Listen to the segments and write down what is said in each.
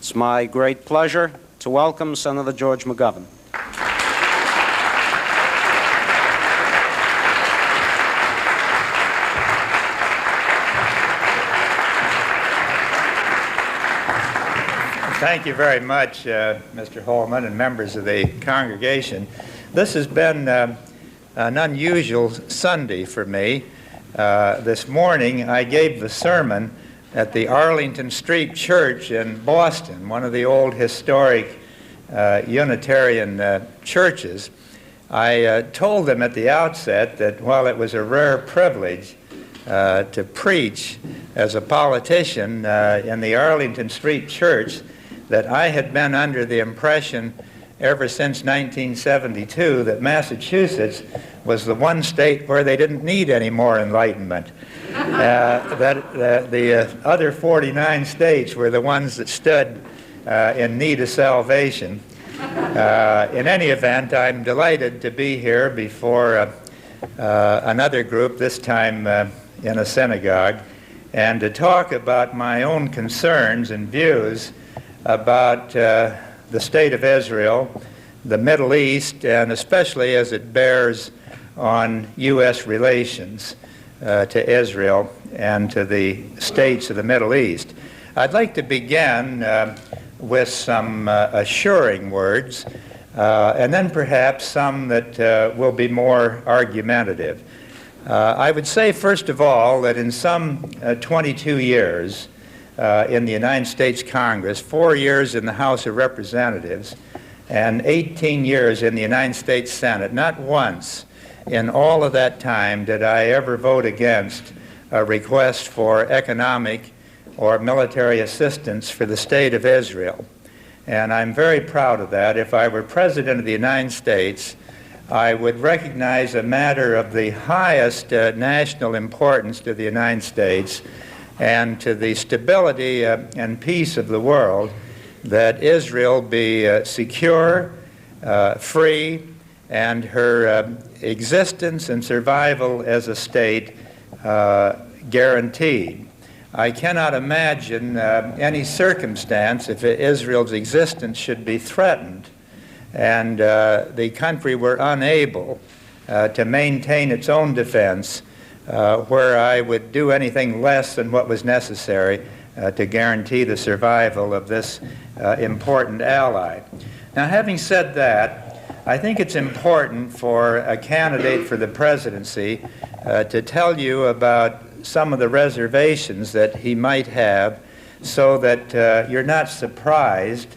It's my great pleasure to welcome Senator George McGovern. Thank you very much, Mr. Holman and members of the congregation. This has been an unusual Sunday for me. This morning I gave the sermon at the Arlington Street Church in Boston, one of the old historic Unitarian churches. I told them at the outset that while it was a rare privilege to preach as a politician in the Arlington Street Church, that I had been under the impression ever since 1972 that Massachusetts was the one state where they didn't need any more enlightenment. That the other 49 states were the ones that stood in need of salvation. In any event, I'm delighted to be here before another group, this time in a synagogue, and to talk about my own concerns and views about the state of Israel, the Middle East, and especially as it bears on U.S. relations to Israel and to the states of the Middle East. I'd like to begin with some assuring words, and then perhaps some that will be more argumentative. I would say, first of all, that in some 22 years in the United States Congress, 4 years in the House of Representatives, and 18 years in the United States Senate, not once in all of that time did I ever vote against a request for economic or military assistance for the state of Israel. And I'm very proud of that. If I were President of the United States, I would recognize a matter of the highest national importance to the United States and to the stability and peace of the world, that Israel be secure, free, and her existence and survival as a state guaranteed. I cannot imagine any circumstance if Israel's existence should be threatened and the country were unable to maintain its own defense, where I would do anything less than what was necessary to guarantee the survival of this important ally. Now, having said that, I think it's important for a candidate for the presidency to tell you about some of the reservations that he might have, so that you're not surprised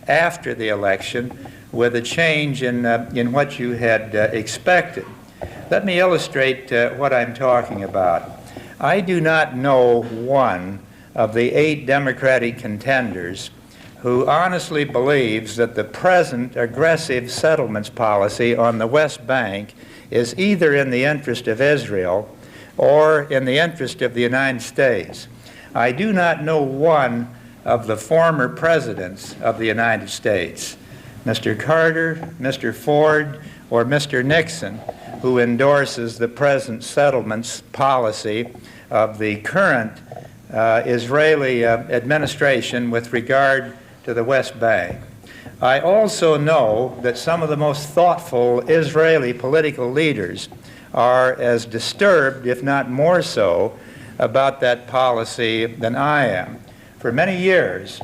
after the election with a change in what you had expected. Let me illustrate what I'm talking about. I do not know one of the 8 Democratic contenders who honestly believes that the present aggressive settlements policy on the West Bank is either in the interest of Israel or in the interest of the United States. I do not know one of the former presidents of the United States, Mr. Carter, Mr. Ford, or Mr. Nixon, who endorses the present settlements policy of the current Israeli administration with regard to the West Bank. I also know that some of the most thoughtful Israeli political leaders are as disturbed, if not more so, about that policy than I am. For many years,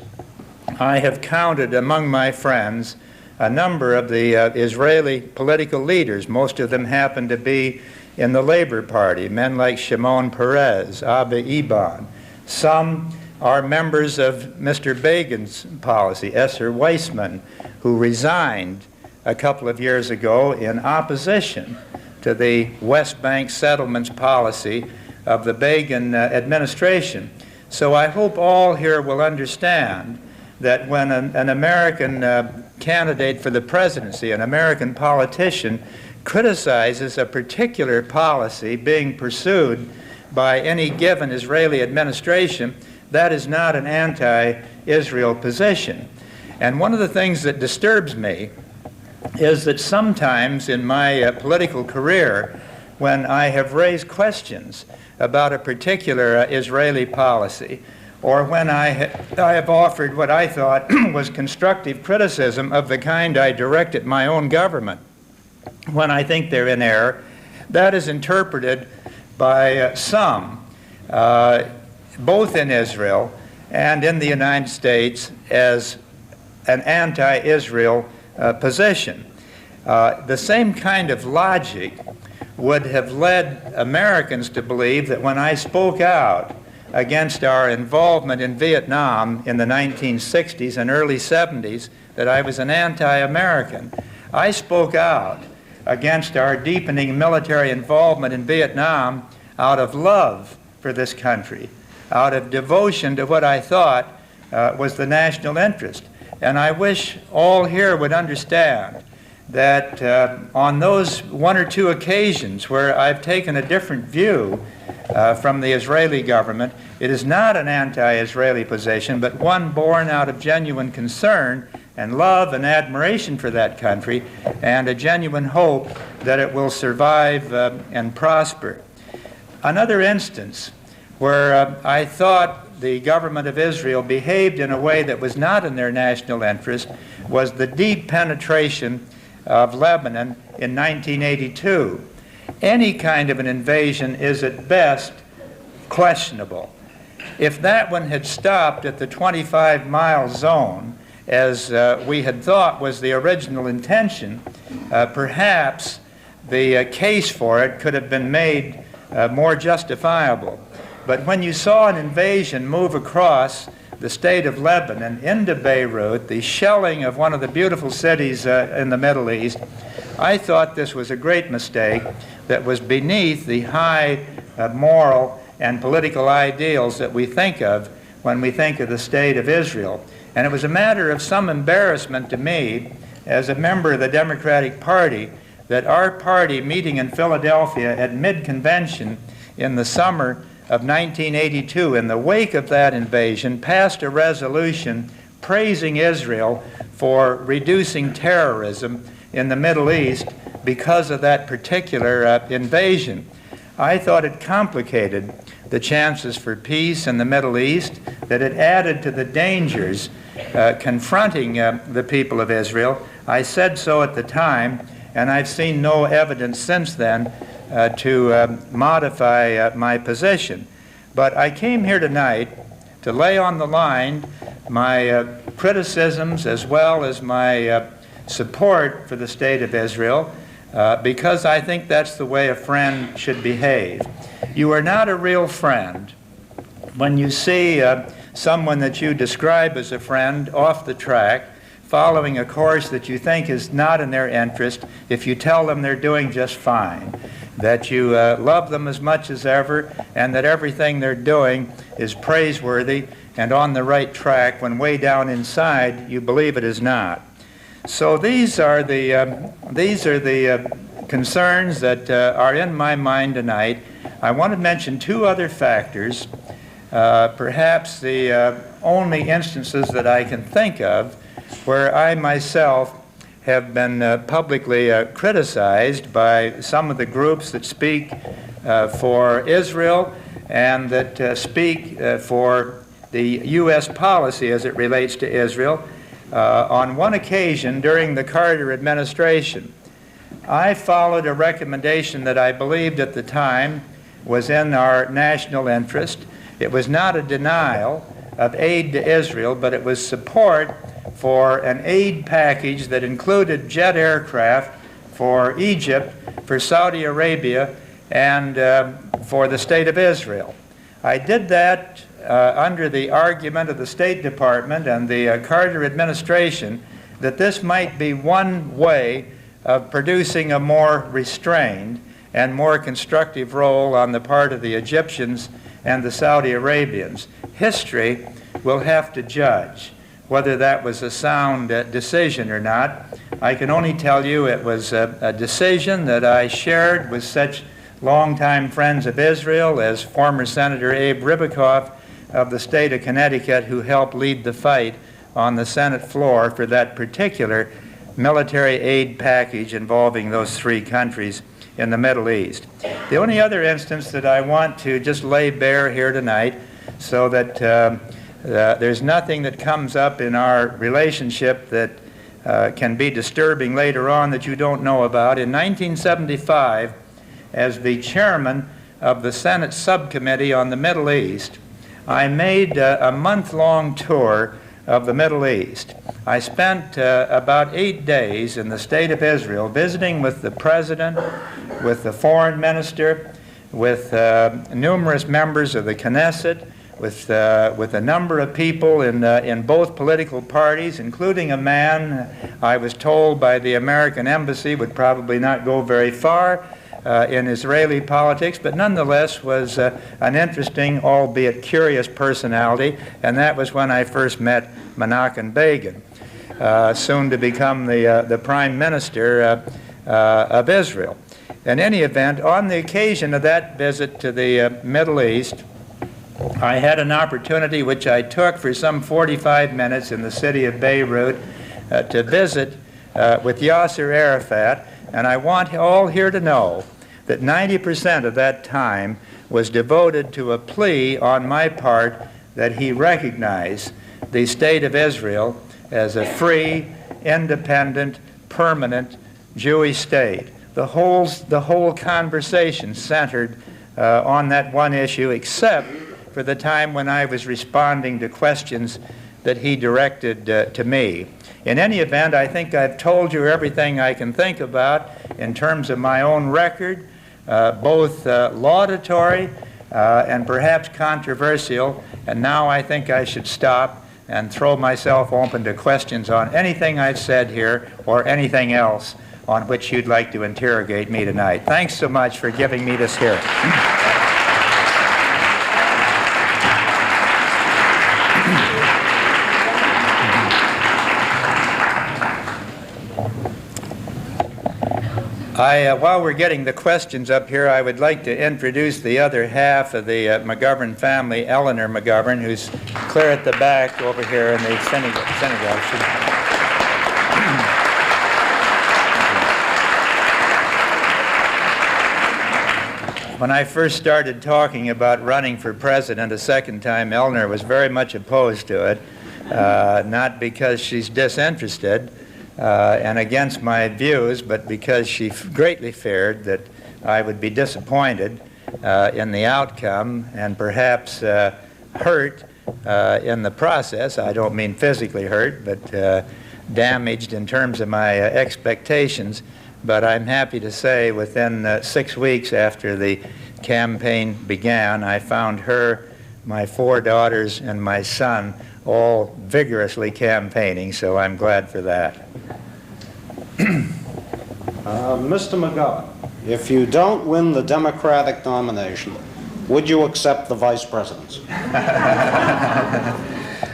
I have counted among my friends a number of the Israeli political leaders. Most of them happen to be in the Labor Party, men like Shimon Peres, Abba Eban. Some are members of Mr. Begin's policy, Esser Weissman, who resigned a couple of years ago in opposition to the West Bank settlements policy of the Begin administration. So I hope all here will understand that when an American candidate for the presidency, an American politician, criticizes a particular policy being pursued by any given Israeli administration, that is not an anti-Israel position. And one of the things that disturbs me is that sometimes in my political career, when I have raised questions about a particular Israeli policy, or when I have offered what I thought was constructive criticism of the kind I direct at my own government. When I think they're in error, that is interpreted by some, both in Israel and in the United States, as an anti-Israel position. The same kind of logic would have led Americans to believe that when I spoke out against our involvement in Vietnam in the 1960s and early 70s, that I was an anti-American. I spoke out against our deepening military involvement in Vietnam out of love for this country, out of devotion to what I thought was the national interest. And I wish all here would understand that on those one or two occasions where I've taken a different view from the Israeli government, it is not an anti-Israeli position, but one born out of genuine concern and love and admiration for that country, and a genuine hope that it will survive and prosper. Another instance where I thought the government of Israel behaved in a way that was not in their national interest was the deep penetration of Lebanon in 1982. Any kind of an invasion is at best questionable. If that one had stopped at the 25-mile zone, as we had thought was the original intention, perhaps the case for it could have been made more justifiable. But when you saw an invasion move across the state of Lebanon into Beirut, the shelling of one of the beautiful cities in the Middle East, I thought this was a great mistake that was beneath the high moral and political ideals that we think of when we think of the state of Israel. And it was a matter of some embarrassment to me as a member of the Democratic Party that our party, meeting in Philadelphia at mid-convention in the summer of 1982, in the wake of that invasion, passed a resolution praising Israel for reducing terrorism in the Middle East because of that particular invasion. I thought it complicated the chances for peace in the Middle East, that it added to the dangers confronting the people of Israel. I said so at the time, and I've seen no evidence since then to modify my position. But I came here tonight to lay on the line my criticisms as well as my support for the state of Israel, because I think that's the way a friend should behave. You are not a real friend when you see someone that you describe as a friend off the track, following a course that you think is not in their interest, if you tell them they're doing just fine, that you love them as much as ever, and that everything they're doing is praiseworthy and on the right track, when way down inside you believe it is not. So these are the concerns that are in my mind tonight. I want to mention two other factors, perhaps the only instances that I can think of where I myself have been publicly criticized by some of the groups that speak for Israel and that speak for the U.S. policy as it relates to Israel. On one occasion during the Carter administration, I followed a recommendation that I believed at the time was in our national interest. It was not a denial of aid to Israel, but it was support for an aid package that included jet aircraft for Egypt, for Saudi Arabia, and for the state of Israel. I did that under the argument of the State Department and the Carter administration that this might be one way of producing a more restrained and more constructive role on the part of the Egyptians and the Saudi Arabians. History will have to judge whether that was a sound decision or not. I can only tell you it was a decision that I shared with such longtime friends of Israel as former Senator Abe Ribicoff of the state of Connecticut, who helped lead the fight on the Senate floor for that particular military aid package involving those three countries in the Middle East. The only other instance that I want to just lay bare here tonight, so that there's nothing that comes up in our relationship that can be disturbing later on that you don't know about. In 1975, as the chairman of the Senate Subcommittee on the Middle East, I made a month-long tour of the Middle East. I spent about 8 days in the state of Israel visiting with the president, with the foreign minister, with numerous members of the Knesset, with a number of people in both political parties, including a man I was told by the American embassy would probably not go very far in Israeli politics, but nonetheless was an interesting, albeit curious personality, and that was when I first met Menachem Begin, soon to become the Prime Minister of Israel. In any event, on the occasion of that visit to the Middle East, I had an opportunity which I took for some 45 minutes in the city of Beirut to visit with Yasser Arafat, and I want all here to know that 90% of that time was devoted to a plea on my part that he recognize the state of Israel as a free, independent, permanent Jewish state. The whole conversation centered on that one issue, except for the time when I was responding to questions that he directed to me. In any event, I think I've told you everything I can think about in terms of my own record, both laudatory and perhaps controversial, and now I think I should stop and throw myself open to questions on anything I've said here or anything else on which you'd like to interrogate me tonight. Thanks so much for giving me this hearing. While we're getting the questions up here, I would like to introduce the other half of the McGovern family, Eleanor McGovern, who's clear at the back over here in the synagogue. When I first started talking about running for president a second time, Eleanor was very much opposed to it, not because she's disinterested and against my views, but because she greatly feared that I would be disappointed in the outcome and perhaps hurt in the process. I don't mean physically hurt, but damaged in terms of my expectations. But I'm happy to say within 6 weeks after the campaign began, I found her, my 4 daughters, and my son all vigorously campaigning, so I'm glad for that. Mr. McGovern, if you don't win the Democratic nomination, would you accept the vice presidency?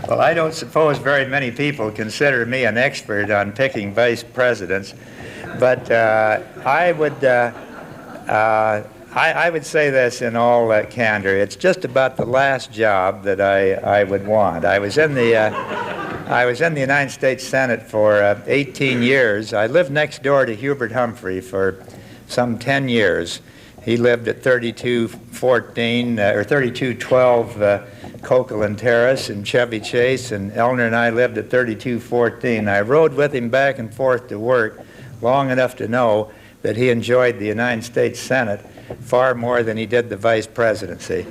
Well, I don't suppose very many people consider me an expert on picking vice presidents, but I would say this in all candor. It's just about the last job that I would want. I was in the United States Senate for 18 years. I lived next door to Hubert Humphrey for some 10 years. He lived at 3214 or 3212 Coquelin Terrace in Chevy Chase, and Eleanor and I lived at 3214. I rode with him back and forth to work long enough to know that he enjoyed the United States Senate far more than he did the vice presidency.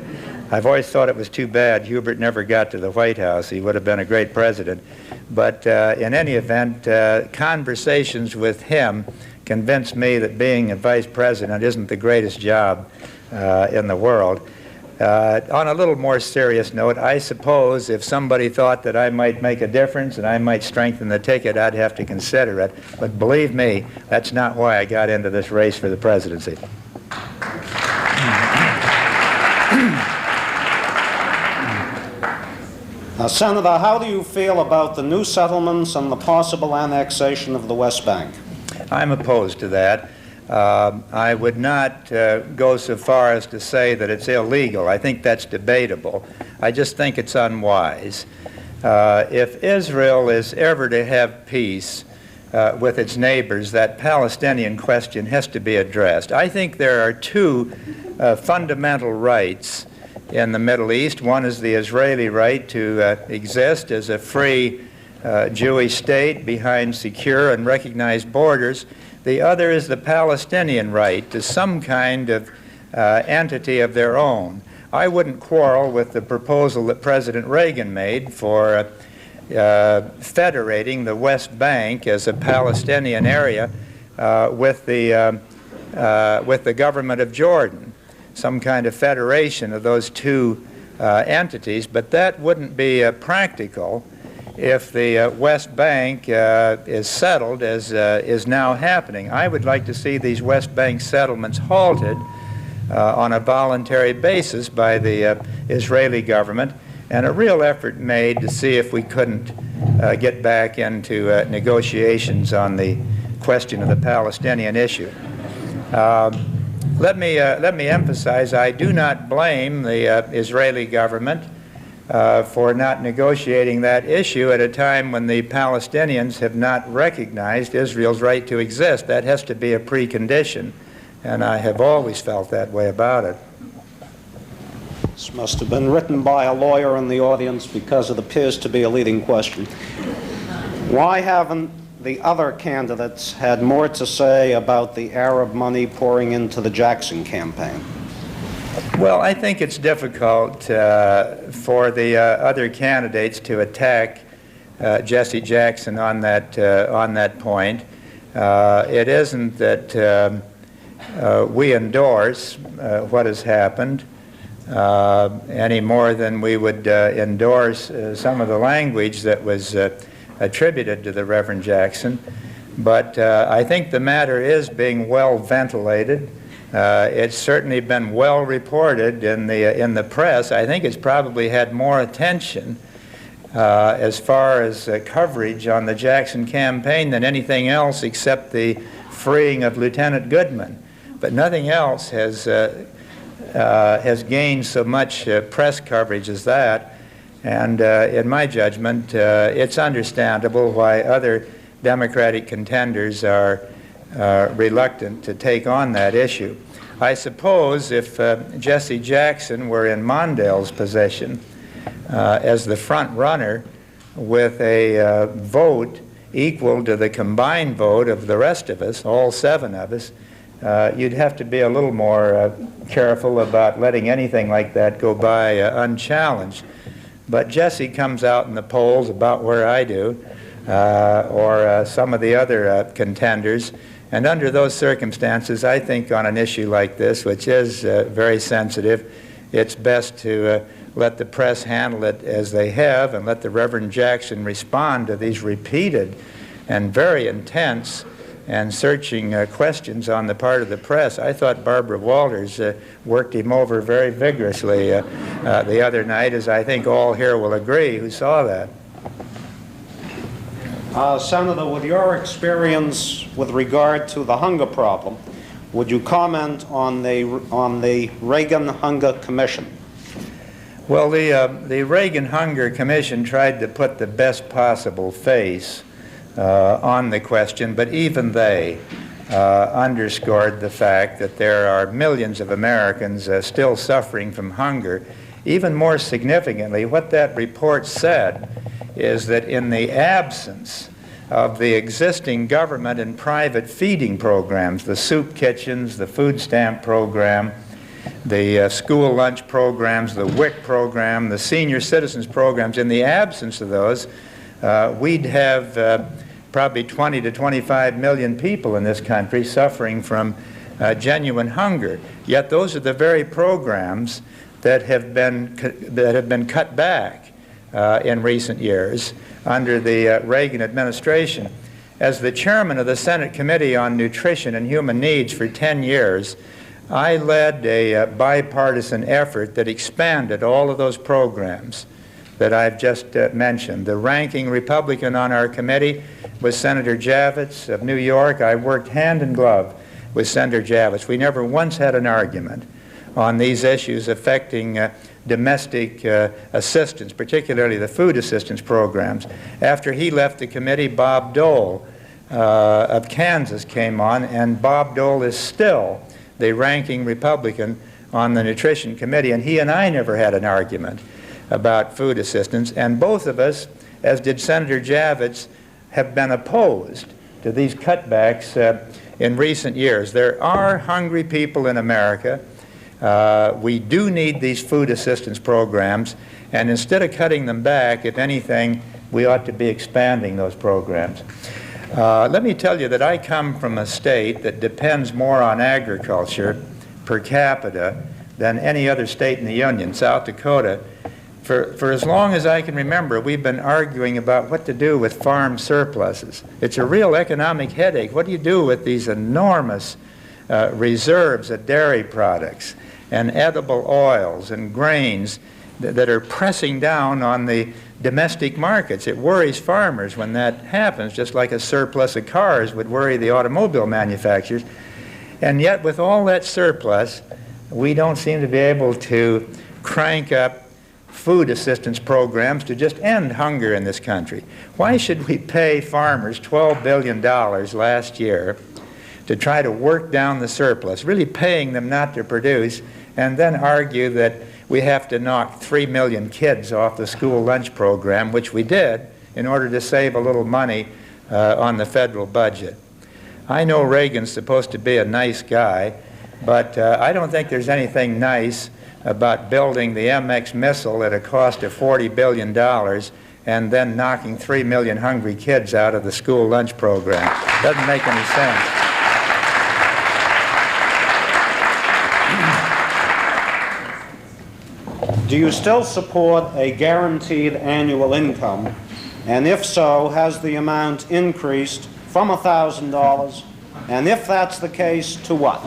I've always thought it was too bad Hubert never got to the White House. He would have been a great president. But in any event, conversations with him convinced me that being a vice president isn't the greatest job in the world. On a little more serious note, I suppose if somebody thought that I might make a difference and I might strengthen the ticket, I'd have to consider it. But believe me, that's not why I got into this race for the presidency. Now, Senator, how do you feel about the new settlements and the possible annexation of the West Bank? I'm opposed to that. I would not go so far as to say that it's illegal. I think that's debatable. I just think it's unwise. If Israel is ever to have peace with its neighbors, that Palestinian question has to be addressed. I think there are two fundamental rights in the Middle East. One is the Israeli right to exist as a free Jewish state behind secure and recognized borders. The other is the Palestinian right to some kind of entity of their own. I wouldn't quarrel with the proposal that President Reagan made for federating the West Bank as a Palestinian area with the government of Jordan, some kind of federation of those two entities, but that wouldn't be practical if the West Bank is settled as is now happening. I would like to see these West Bank settlements halted on a voluntary basis by the Israeli government, and a real effort made to see if we couldn't get back into negotiations on the question of the Palestinian issue. Let me emphasize, I do not blame the Israeli government for not negotiating that issue at a time when the Palestinians have not recognized Israel's right to exist. That has to be a precondition, and I have always felt that way about it. This must have been written by a lawyer in the audience because it appears to be a leading question. Why haven't the other candidates had more to say about the Arab money pouring into the Jackson campaign? Well, I think it's difficult for the other candidates to attack Jesse Jackson on that point. It isn't that we endorse what has happened any more than we would endorse some of the language that was attributed to the Reverend Jackson. But I think the matter is being well ventilated. It's certainly been well reported in the press. I think it's probably had more attention as far as coverage on the Jackson campaign than anything else except the freeing of Lieutenant Goodman. But nothing else has gained so much press coverage as that. And in my judgment, it's understandable why other Democratic contenders are reluctant to take on that issue. I suppose if Jesse Jackson were in Mondale's position as the front runner with a vote equal to the combined vote of the rest of us, all 7 of us, you'd have to be a little more careful about letting anything like that go by unchallenged. But Jesse comes out in the polls about where I do, or some of the other contenders, and under those circumstances, I think on an issue like this, which is very sensitive, it's best to let the press handle it as they have and let the Reverend Jackson respond to these repeated and very intense and searching questions on the part of the press. I thought Barbara Walters worked him over very vigorously the other night, as I think all here will agree who saw that. Senator, with your experience with regard to the hunger problem, would you comment on the Reagan Hunger Commission? Well, the Reagan Hunger Commission tried to put the best possible face on the question, but even they underscored the fact that there are millions of Americans still suffering from hunger. Even more significantly, what that report said is that in the absence of the existing government and private feeding programs, the soup kitchens, the food stamp program, the school lunch programs, the WIC program, the senior citizens programs, in the absence of those, we'd have probably 20 to 25 million people in this country suffering from genuine hunger. Yet those are the very programs that have been cut back in recent years under the Reagan administration. As the chairman of the Senate Committee on Nutrition and Human Needs for 10 years, I led a bipartisan effort that expanded all of those programs that I've just mentioned. The ranking Republican on our committee was Senator Javits of New York. I worked hand in glove with Senator Javits. We never once had an argument on these issues affecting domestic assistance, particularly the food assistance programs. After he left the committee, Bob Dole of Kansas came on, and Bob Dole is still the ranking Republican on the Nutrition Committee, and he and I never had an argument about food assistance, and both of us, as did Senator Javits, have been opposed to these cutbacks in recent years. There are hungry people in America. We do need these food assistance programs, and instead of cutting them back, if anything, we ought to be expanding those programs. Let me tell you that I come from a state that depends more on agriculture per capita than any other state in the Union, South Dakota. For as long as I can remember, we've been arguing about what to do with farm surpluses. It's a real economic headache. What do you do with these enormous reserves of dairy products and edible oils and grains that are pressing down on the domestic markets? It worries farmers when that happens, just like a surplus of cars would worry the automobile manufacturers. And yet, with all that surplus, we don't seem to be able to crank up food assistance programs to just end hunger in this country. Why should we pay farmers $12 billion last year to try to work down the surplus, really paying them not to produce, and then argue that we have to knock 3 million kids off the school lunch program, which we did, in order to save a little money on the federal budget? I know Reagan's supposed to be a nice guy, but I don't think there's anything nice about building the MX missile at a cost of $40 billion and then knocking 3 million hungry kids out of the school lunch program. Doesn't make any sense. Do you still support a guaranteed annual income? And if so, has the amount increased from $1,000? And if that's the case, to what?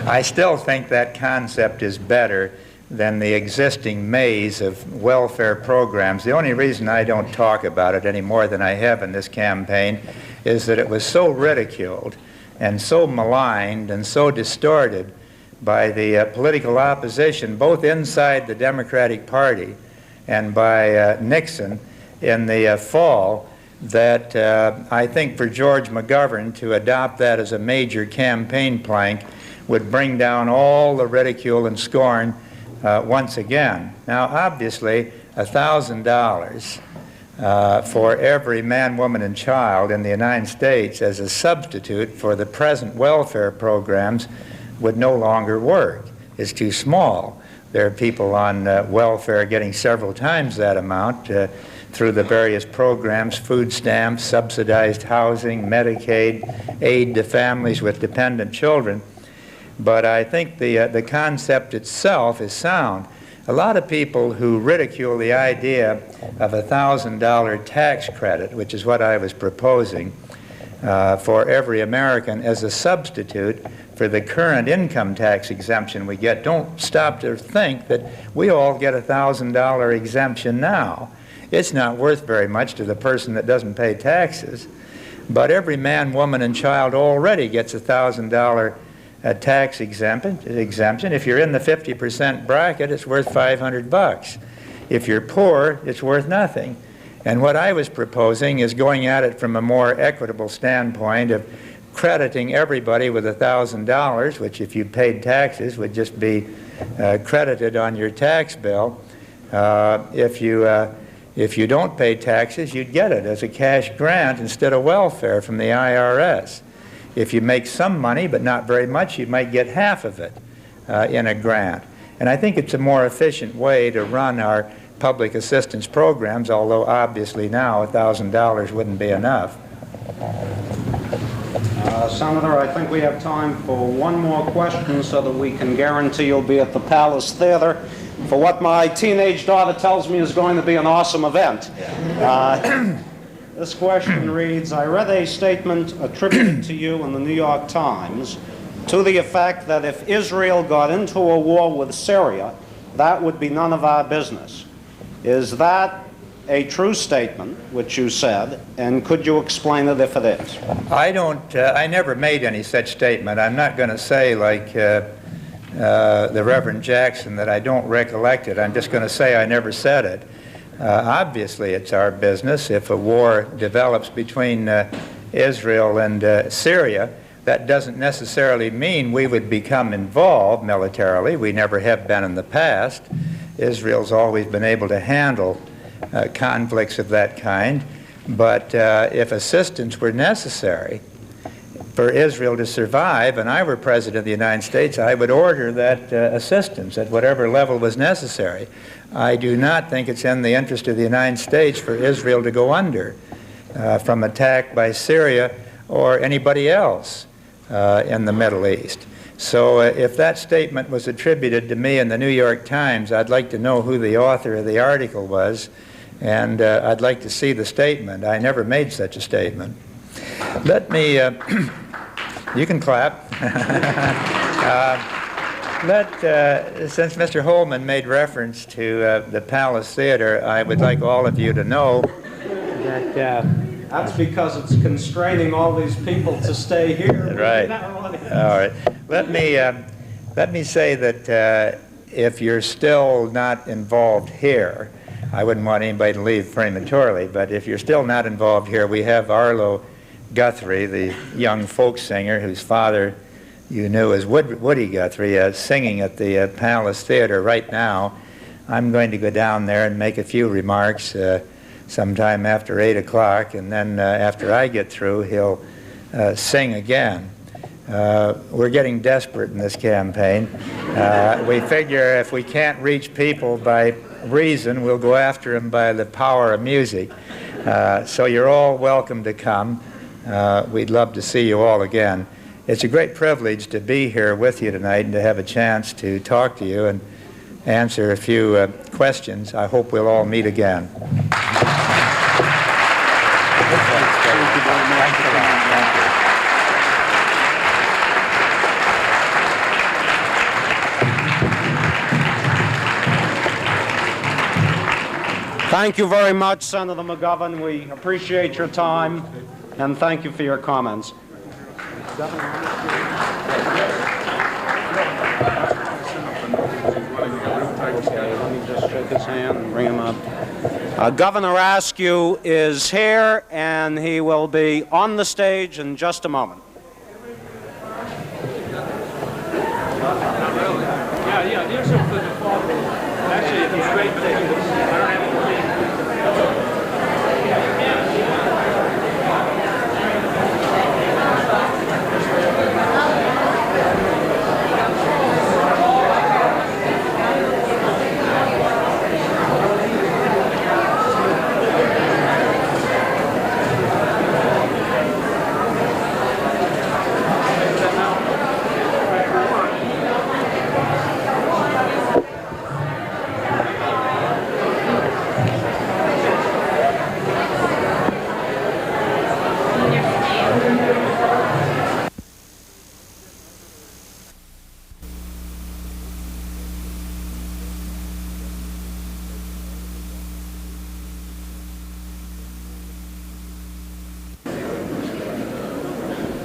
I still think that concept is better than the existing maze of welfare programs. The only reason I don't talk about it any more than I have in this campaign is that it was so ridiculed and so maligned and so distorted by the political opposition, both inside the Democratic Party and by Nixon in the fall, that I think for George McGovern to adopt that as a major campaign plank would bring down all the ridicule and scorn once again. Now, obviously, $1,000 for every man, woman, and child in the United States as a substitute for the present welfare programs would no longer work. It's too small. There are people on welfare getting several times that amount through the various programs, food stamps, subsidized housing, Medicaid, aid to families with dependent children. But I think the concept itself is sound. A lot of people who ridicule the idea of a $1,000 tax credit, which is what I was proposing, for every American as a substitute for the current income tax exemption we get, don't stop to think that we all get a $1,000 exemption now. It's not worth very much to the person that doesn't pay taxes, but every man, woman, and child already gets a $1,000 tax exemption. If you're in the 50% bracket, it's worth $500. If you're poor, it's worth nothing. And what I was proposing is going at it from a more equitable standpoint of crediting everybody with $1,000, which if you paid taxes would just be credited on your tax bill. If you don't pay taxes, you'd get it as a cash grant instead of welfare from the IRS. If you make some money, but not very much, you might get half of it in a grant. And I think it's a more efficient way to run our public assistance programs, although obviously now $1,000 wouldn't be enough. Senator, I think we have time for one more question so that we can guarantee you'll be at the Palace Theater for what my teenage daughter tells me is going to be an awesome event. This question reads, I read a statement attributed to you in the New York Times to the effect that if Israel got into a war with Syria, that would be none of our business. Is that a true statement, which you said, and could you explain it if it is? I never made any such statement. I'm not going to say like the Reverend Jackson that I don't recollect it. I'm just going to say I never said it. Obviously, it's our business if a war develops between Israel and Syria. that doesn't necessarily mean we would become involved militarily. We never have been in the past. Israel's always been able to handle conflicts of that kind. But if assistance were necessary for Israel to survive, and I were President of the United States, I would order that assistance at whatever level was necessary. I do not think it's in the interest of the United States for Israel to go under from attack by Syria or anybody else in the Middle East. So if that statement was attributed to me in the New York Times, I'd like to know who the author of the article was, and I'd like to see the statement. I never made such a statement. Let me, you can clap. Since Mr. Holman made reference to the Palace Theater, I would like all of you to know that... That's because it's constraining all these people to stay here. Right. All right. Let me say that if you're still not involved here, I wouldn't want anybody to leave prematurely, but if you're still not involved here, we have Arlo Guthrie, the young folk singer whose father you knew as Woody Guthrie, singing at the Palace Theater right now. I'm going to go down there and make a few remarks sometime after 8 o'clock, and then after I get through, he'll sing again. We're getting desperate in this campaign. We figure if we can't reach people by reason, we'll go after them by the power of music. So you're all welcome to come. We'd love to see you all again. It's a great privilege to be here with you tonight and to have a chance to talk to you and answer a few questions. I hope we'll all meet again. Thank you very much, Senator McGovern. We appreciate your time, and thank you for your comments. Let me just shake his hand and bring him up. Governor Askew is here, and he will be on the stage in just a moment. Yeah, there's some for the fall. Actually, it's great, but I don't have it.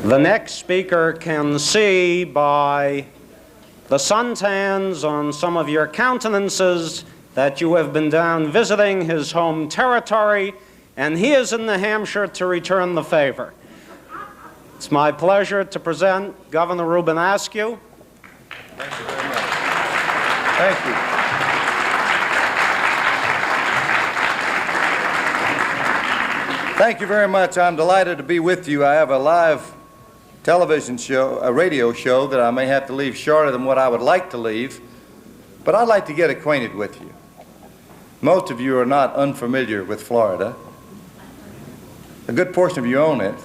The next speaker can see by the suntans on some of your countenances that you have been down visiting his home territory, and he is in New Hampshire to return the favor. It's my pleasure to present Governor Reubin Askew. Thank you very much. Thank you. Thank you very much. I'm delighted to be with you. I have a live television show, a radio show that I may have to leave shorter than what I would like to leave, but I'd like to get acquainted with you. Most of you are not unfamiliar with Florida. A good portion of you own it.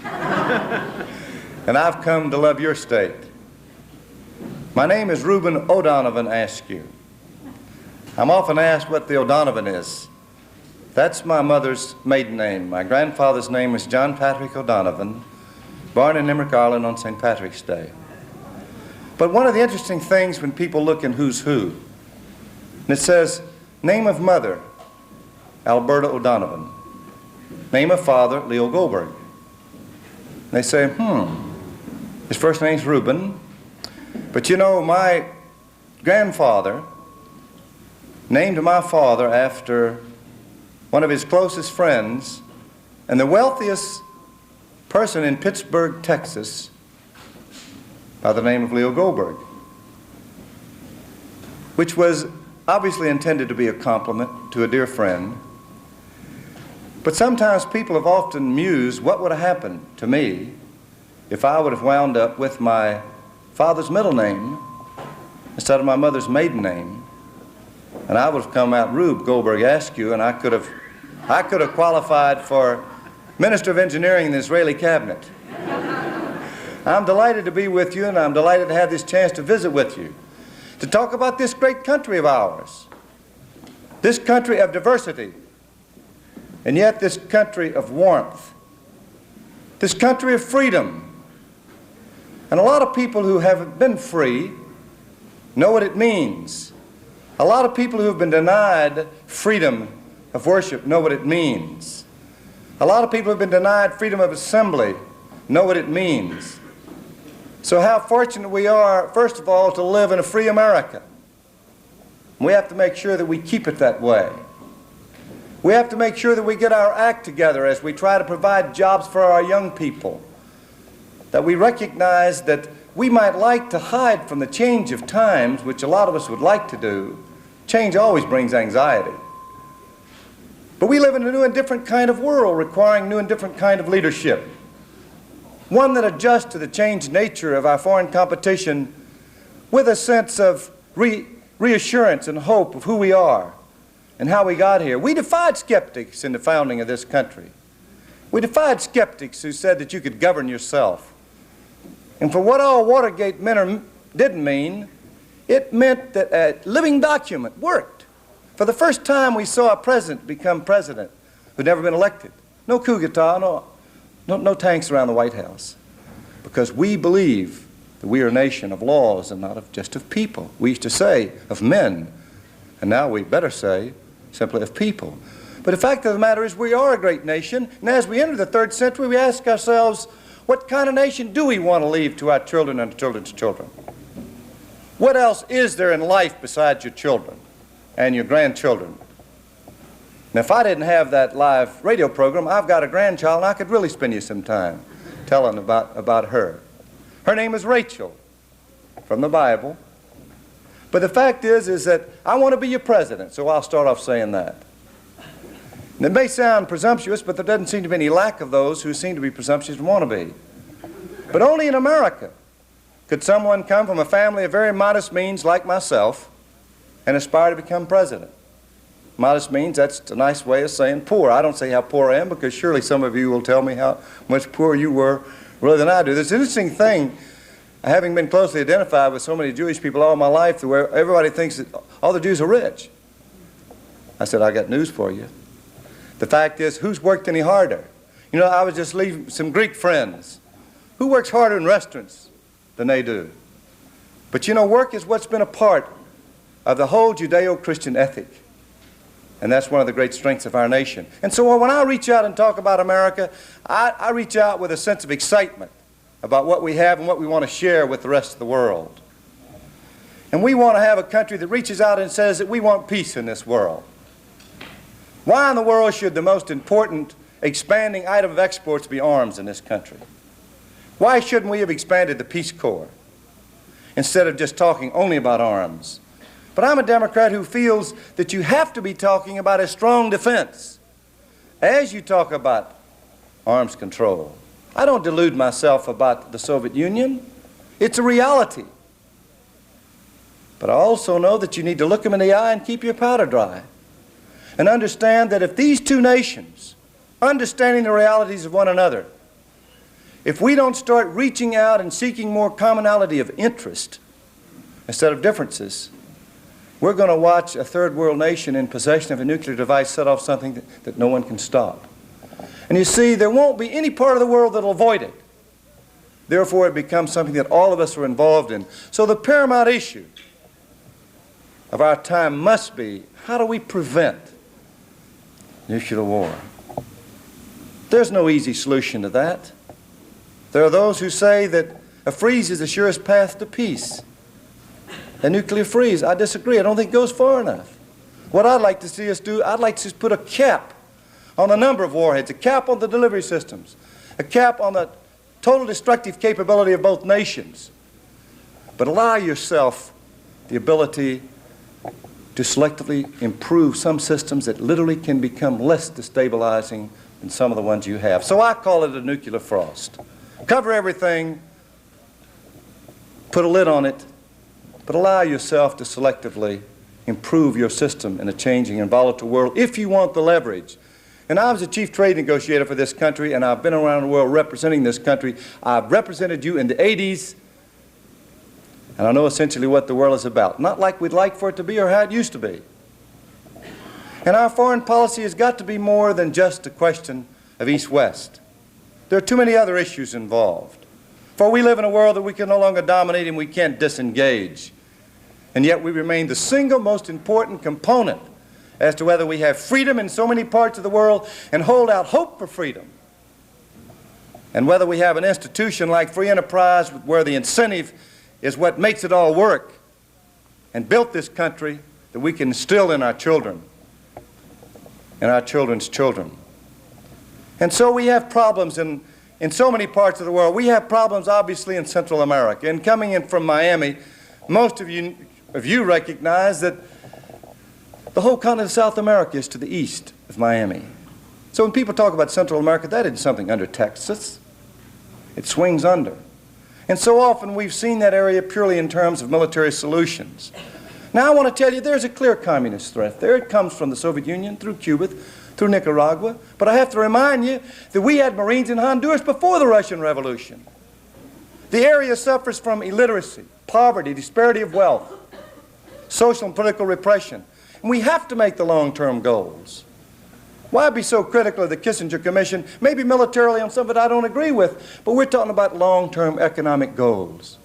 And I've come to love your state. My name is Reubin O'Donovan Askew. I'm often asked what the O'Donovan is. That's my mother's maiden name. My grandfather's name was John Patrick O'Donovan, born in Limerick, Ireland on St. Patrick's Day. But one of the interesting things when people look in Who's Who, and it says, name of mother, Alberta O'Donovan. Name of father, Leo Goldberg. They say, his first name's Reubin. But you know, my grandfather named my father after one of his closest friends and the wealthiest person in Pittsburgh, Texas, by the name of Leo Goldberg, which was obviously intended to be a compliment to a dear friend. But sometimes people have often mused what would have happened to me if I would have wound up with my father's middle name instead of my mother's maiden name, and I would have come out Reubin Goldberg Askew, and I could have qualified for Minister of Engineering in the Israeli cabinet. I'm delighted to be with you, and I'm delighted to have this chance to visit with you, to talk about this great country of ours, this country of diversity, and yet this country of warmth, this country of freedom. And a lot of people who haven't been free know what it means. A lot of people who have been denied freedom of worship know what it means. A lot of people who have been denied freedom of assembly know what it means. So how fortunate we are, first of all, to live in a free America. We have to make sure that we keep it that way. We have to make sure that we get our act together as we try to provide jobs for our young people, that we recognize that we might like to hide from the change of times, which a lot of us would like to do. Change always brings anxiety. But we live in a new and different kind of world, requiring new and different kind of leadership. One that adjusts to the changed nature of our foreign competition with a sense of reassurance and hope of who we are and how we got here. We defied skeptics in the founding of this country. We defied skeptics who said that you could govern yourself. And for what all Watergate meant or didn't mean, it meant that a living document worked. For the first time, we saw a president become president who'd never been elected. No coup d'etat, no tanks around the White House. Because we believe that we are a nation of laws and not of just of people. We used to say of men, and now we better say simply of people. But the fact of the matter is we are a great nation, and as we enter the 3rd century, we ask ourselves, what kind of nation do we want to leave to our children and children's children? What else is there in life besides your children and your grandchildren? Now, if I didn't have that live radio program, I've got a grandchild, and I could really spend you some time telling about her. Her name is Rachel, from the Bible. But the fact is that I want to be your president, so I'll start off saying that. And it may sound presumptuous, but there doesn't seem to be any lack of those who seem to be presumptuous and want to be. But only in America could someone come from a family of very modest means like myself and aspire to become president. Modest means, that's a nice way of saying poor. I don't say how poor I am, because surely some of you will tell me how much poorer you were really than I do. There's an interesting thing, having been closely identified with so many Jewish people all my life, where everybody thinks that all the Jews are rich. I said, I got news for you. The fact is, who's worked any harder? You know, I was just leaving some Greek friends. Who works harder in restaurants than they do? But you know, work is what's been a part of the whole Judeo-Christian ethic. And that's one of the great strengths of our nation. And so when I reach out and talk about America, I reach out with a sense of excitement about what we have and what we want to share with the rest of the world. And we want to have a country that reaches out and says that we want peace in this world. Why in the world should the most important expanding item of exports be arms in this country? Why shouldn't we have expanded the Peace Corps instead of just talking only about arms? But I'm a Democrat who feels that you have to be talking about a strong defense as you talk about arms control. I don't delude myself about the Soviet Union. It's a reality. But I also know that you need to look them in the eye and keep your powder dry. And understand that if these two nations, understanding the realities of one another, if we don't start reaching out and seeking more commonality of interest instead of differences, we're going to watch a third world nation in possession of a nuclear device set off something that no one can stop. And you see, there won't be any part of the world that will avoid it. Therefore, it becomes something that all of us are involved in. So the paramount issue of our time must be, how do we prevent nuclear war? There's no easy solution to that. There are those who say that a freeze is the surest path to peace. A nuclear freeze, I disagree. I don't think it goes far enough. What I'd like to see us do, I'd like to just put a cap on the number of warheads, a cap on the delivery systems, a cap on the total destructive capability of both nations. but allow yourself the ability to selectively improve some systems that literally can become less destabilizing than some of the ones you have. So I call it a nuclear frost. Cover everything, put a lid on it, but allow yourself to selectively improve your system in a changing and volatile world if you want the leverage. And I was a chief trade negotiator for this country, and I've been around the world representing this country. I've represented you in the 80s, and I know essentially what the world is about. Not like we'd like for it to be or how it used to be. And our foreign policy has got to be more than just a question of East-West. There are too many other issues involved. For we live in a world that we can no longer dominate and we can't disengage. And yet we remain the single most important component as to whether we have freedom in so many parts of the world and hold out hope for freedom. And whether we have an institution like free enterprise where the incentive is what makes it all work and built this country that we can instill in our children and our children's children. And so we have problems in so many parts of the world. We have problems obviously in Central America. And coming in from Miami, most of you recognize that the whole continent of South America is to the east of Miami. So when people talk about Central America, that isn't something under Texas. It swings under. And so often we've seen that area purely in terms of military solutions. Now I want to tell you there's a clear communist threat there. It comes from the Soviet Union, through Cuba, through Nicaragua. But I have to remind you that we had Marines in Honduras before the Russian Revolution. The area suffers from illiteracy, poverty, disparity of wealth, social and political repression. And we have to make the long-term goals. Why be so critical of the Kissinger Commission? Maybe militarily on some of it I don't agree with, but we're talking about long-term economic goals.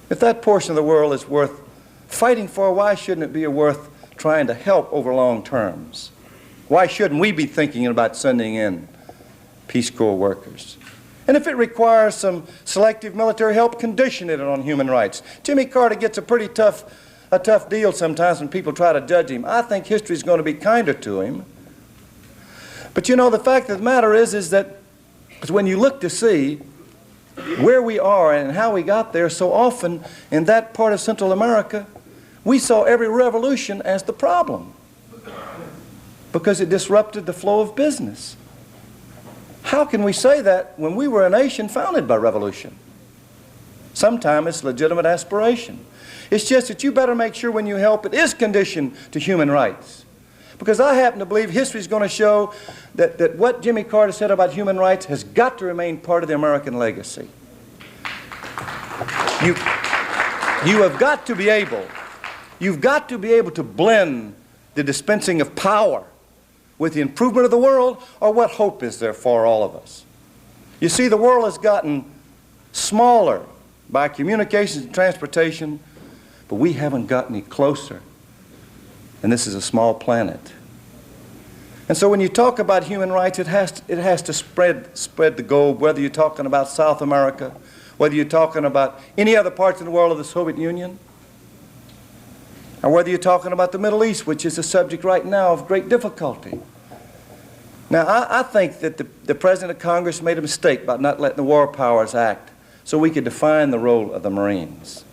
If that portion of the world is worth fighting for, why shouldn't it be worth trying to help over long terms? Why shouldn't we be thinking about sending in Peace Corps workers? And if it requires some selective military help, condition it on human rights. Jimmy Carter gets a pretty tough deal sometimes when people try to judge him. I think history is going to be kinder to him. But you know, the fact of the matter is that when you look to see where we are and how we got there, so often in that part of Central America, we saw every revolution as the problem because it disrupted the flow of business. How can we say that when we were a nation founded by revolution? Sometimes it's legitimate aspiration. It's just that you better make sure when you help it is conditioned to human rights. Because I happen to believe history is going to show that what Jimmy Carter said about human rights has got to remain part of the American legacy. You have got to be able, you've got to be able to blend the dispensing of power with the improvement of the world, or what hope is there for all of us? You see, the world has gotten smaller by communications and transportation, but we haven't gotten any closer. And this is a small planet. And so when you talk about human rights, it has to spread the globe, whether you're talking about South America, whether you're talking about any other parts of the world of the Soviet Union, or whether you're talking about the Middle East, which is a subject right now of great difficulty. Now, I think that the President of Congress made a mistake by not letting the war powers act so we could define the role of the Marines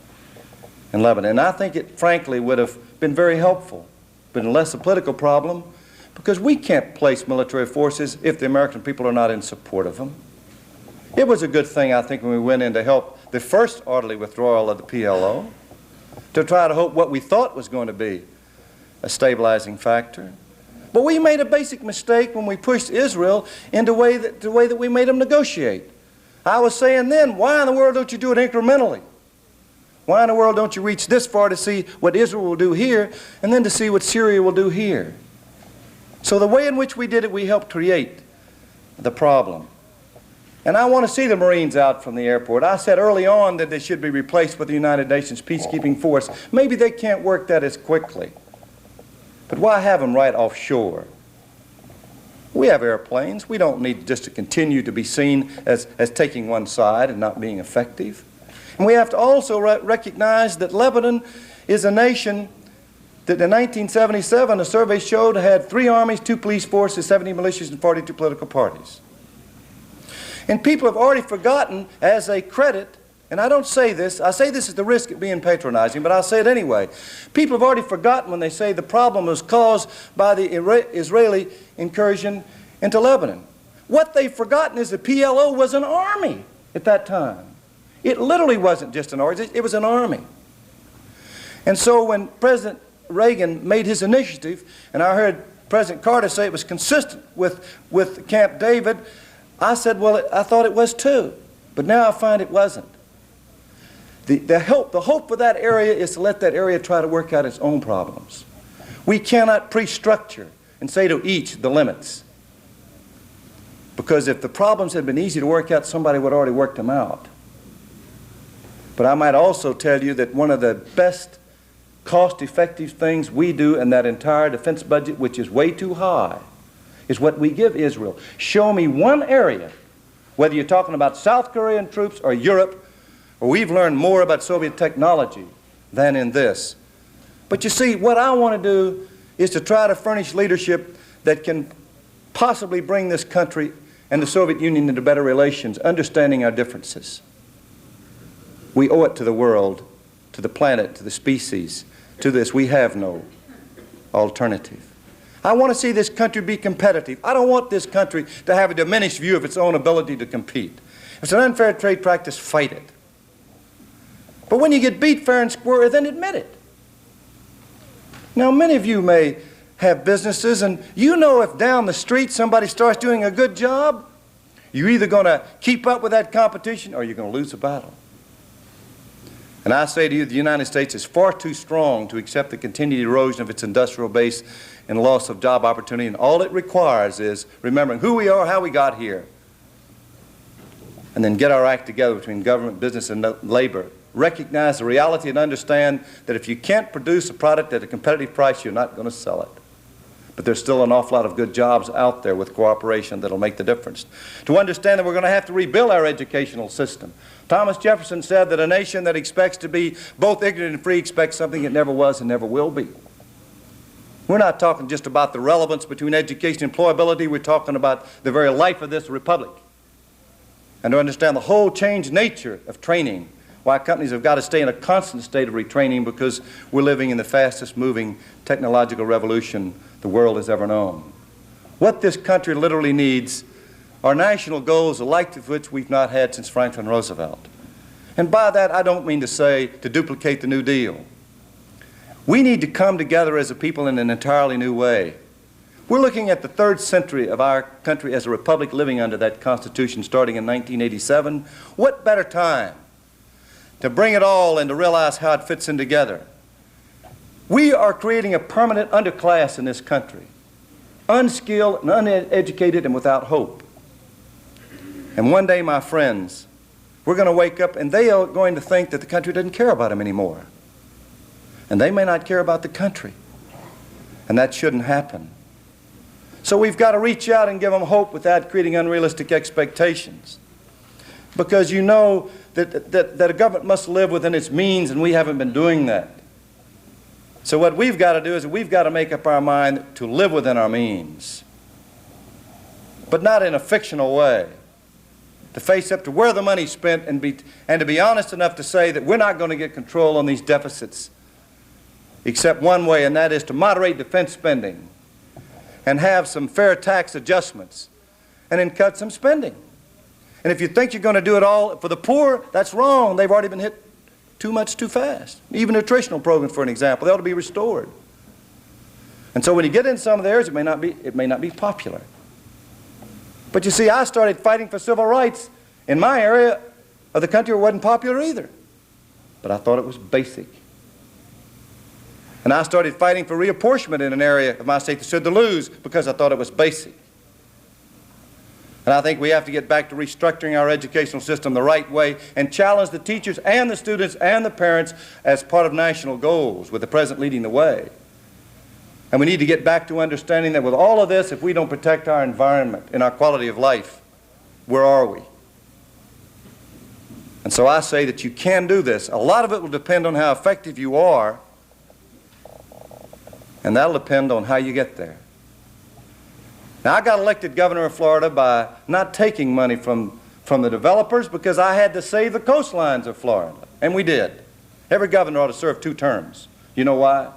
in Lebanon. And I think it, frankly, would have been very helpful, been less a political problem, because we can't place military forces if the American people are not in support of them. It was a good thing, I think, when we went in to help the first orderly withdrawal of the PLO, to try to hope what we thought was going to be a stabilizing factor. But we made a basic mistake when we pushed Israel in the way that we made them negotiate. I was saying then, why in the world don't you do it incrementally? Why in the world don't you reach this far to see what Israel will do here and then to see what Syria will do here? So the way in which we did it, we helped create the problem. And I want to see the Marines out from the airport. I said early on that they should be replaced with the United Nations peacekeeping force. Maybe they can't work that as quickly. But why have them right offshore? We have airplanes. We don't need just to continue to be seen as taking one side and not being effective. And we have to also recognize that Lebanon is a nation that in 1977, a survey showed had 3 armies, 2 police forces, 70 militias, and 42 political parties. And people have already forgotten, as a credit, and I don't say this, I say this at the risk of being patronizing, but I'll say it anyway. People have already forgotten when they say the problem was caused by the Israeli incursion into Lebanon. What they've forgotten is the PLO was an army at that time. It literally wasn't just an army, it was an army. And so when President Reagan made his initiative, and I heard President Carter say it was consistent with Camp David, I said, well, I thought it was too. But now I find it wasn't. The hope for that area is to let that area try to work out its own problems. We cannot pre-structure and say to each the limits. Because if the problems had been easy to work out, somebody would have already worked them out. But I might also tell you that one of the best cost-effective things we do in that entire defense budget, which is way too high, is what we give Israel. Show me one area, whether you're talking about South Korean troops or Europe, where we've learned more about Soviet technology than in this. But you see, what I want to do is to try to furnish leadership that can possibly bring this country and the Soviet Union into better relations, understanding our differences. We owe it to the world, to the planet, to the species, to this. We have no alternative. I want to see this country be competitive. I don't want this country to have a diminished view of its own ability to compete. If it's an unfair trade practice, fight it. But when you get beat fair and square, then admit it. Now, many of you may have businesses, and you know if down the street somebody starts doing a good job, you're either going to keep up with that competition or you're going to lose the battle. And I say to you, the United States is far too strong to accept the continued erosion of its industrial base and loss of job opportunity, and all it requires is remembering who we are, how we got here, and then get our act together between government, business, and labor. Recognize the reality and understand that if you can't produce a product at a competitive price, you're not going to sell it. But there's still an awful lot of good jobs out there with cooperation that'll make the difference. To understand that we're going to have to rebuild our educational system. Thomas Jefferson said that a nation that expects to be both ignorant and free expects something it never was and never will be. We're not talking just about the relevance between education and employability. We're talking about the very life of this republic. And to understand the whole changed nature of training, why companies have got to stay in a constant state of retraining, because we're living in the fastest moving technological revolution the world has ever known. What this country literally needs are national goals, the like of which we've not had since Franklin Roosevelt. And by that, I don't mean to say to duplicate the New Deal. We need to come together as a people in an entirely new way. We're looking at the 3rd century of our country as a republic living under that Constitution starting in 1987. What better time to bring it all and to realize how it fits in together? We are creating a permanent underclass in this country, unskilled and uneducated and without hope. And one day, my friends, we're going to wake up and they are going to think that the country doesn't care about them anymore. And they may not care about the country. And that shouldn't happen. So we've got to reach out and give them hope without creating unrealistic expectations. Because you know that a government must live within its means, and we haven't been doing that. So what we've got to do is we've got to make up our mind to live within our means. But not in a fictional way. To face up to where the money's spent and to be honest enough to say that we're not going to get control on these deficits except one way, and that is to moderate defense spending and have some fair tax adjustments and then cut some spending. And if you think you're going to do it all for the poor, that's wrong. They've already been hit too much too fast. Even nutritional programs, for an example, they ought to be restored. And so when you get in some of the areas, it may not be popular. But you see, I started fighting for civil rights in my area of the country where it wasn't popular either. But I thought it was basic. And I started fighting for reapportionment in an area of my state that stood to lose because I thought it was basic. And I think we have to get back to restructuring our educational system the right way and challenge the teachers and the students and the parents as part of national goals, with the president leading the way. And we need to get back to understanding that with all of this, if we don't protect our environment and our quality of life, where are we? And so I say that you can do this. A lot of it will depend on how effective you are, and that'll depend on how you get there. Now, I got elected governor of Florida by not taking money from from the developers because I had to save the coastlines of Florida. And we did. Every governor ought to serve 2 terms. You know why?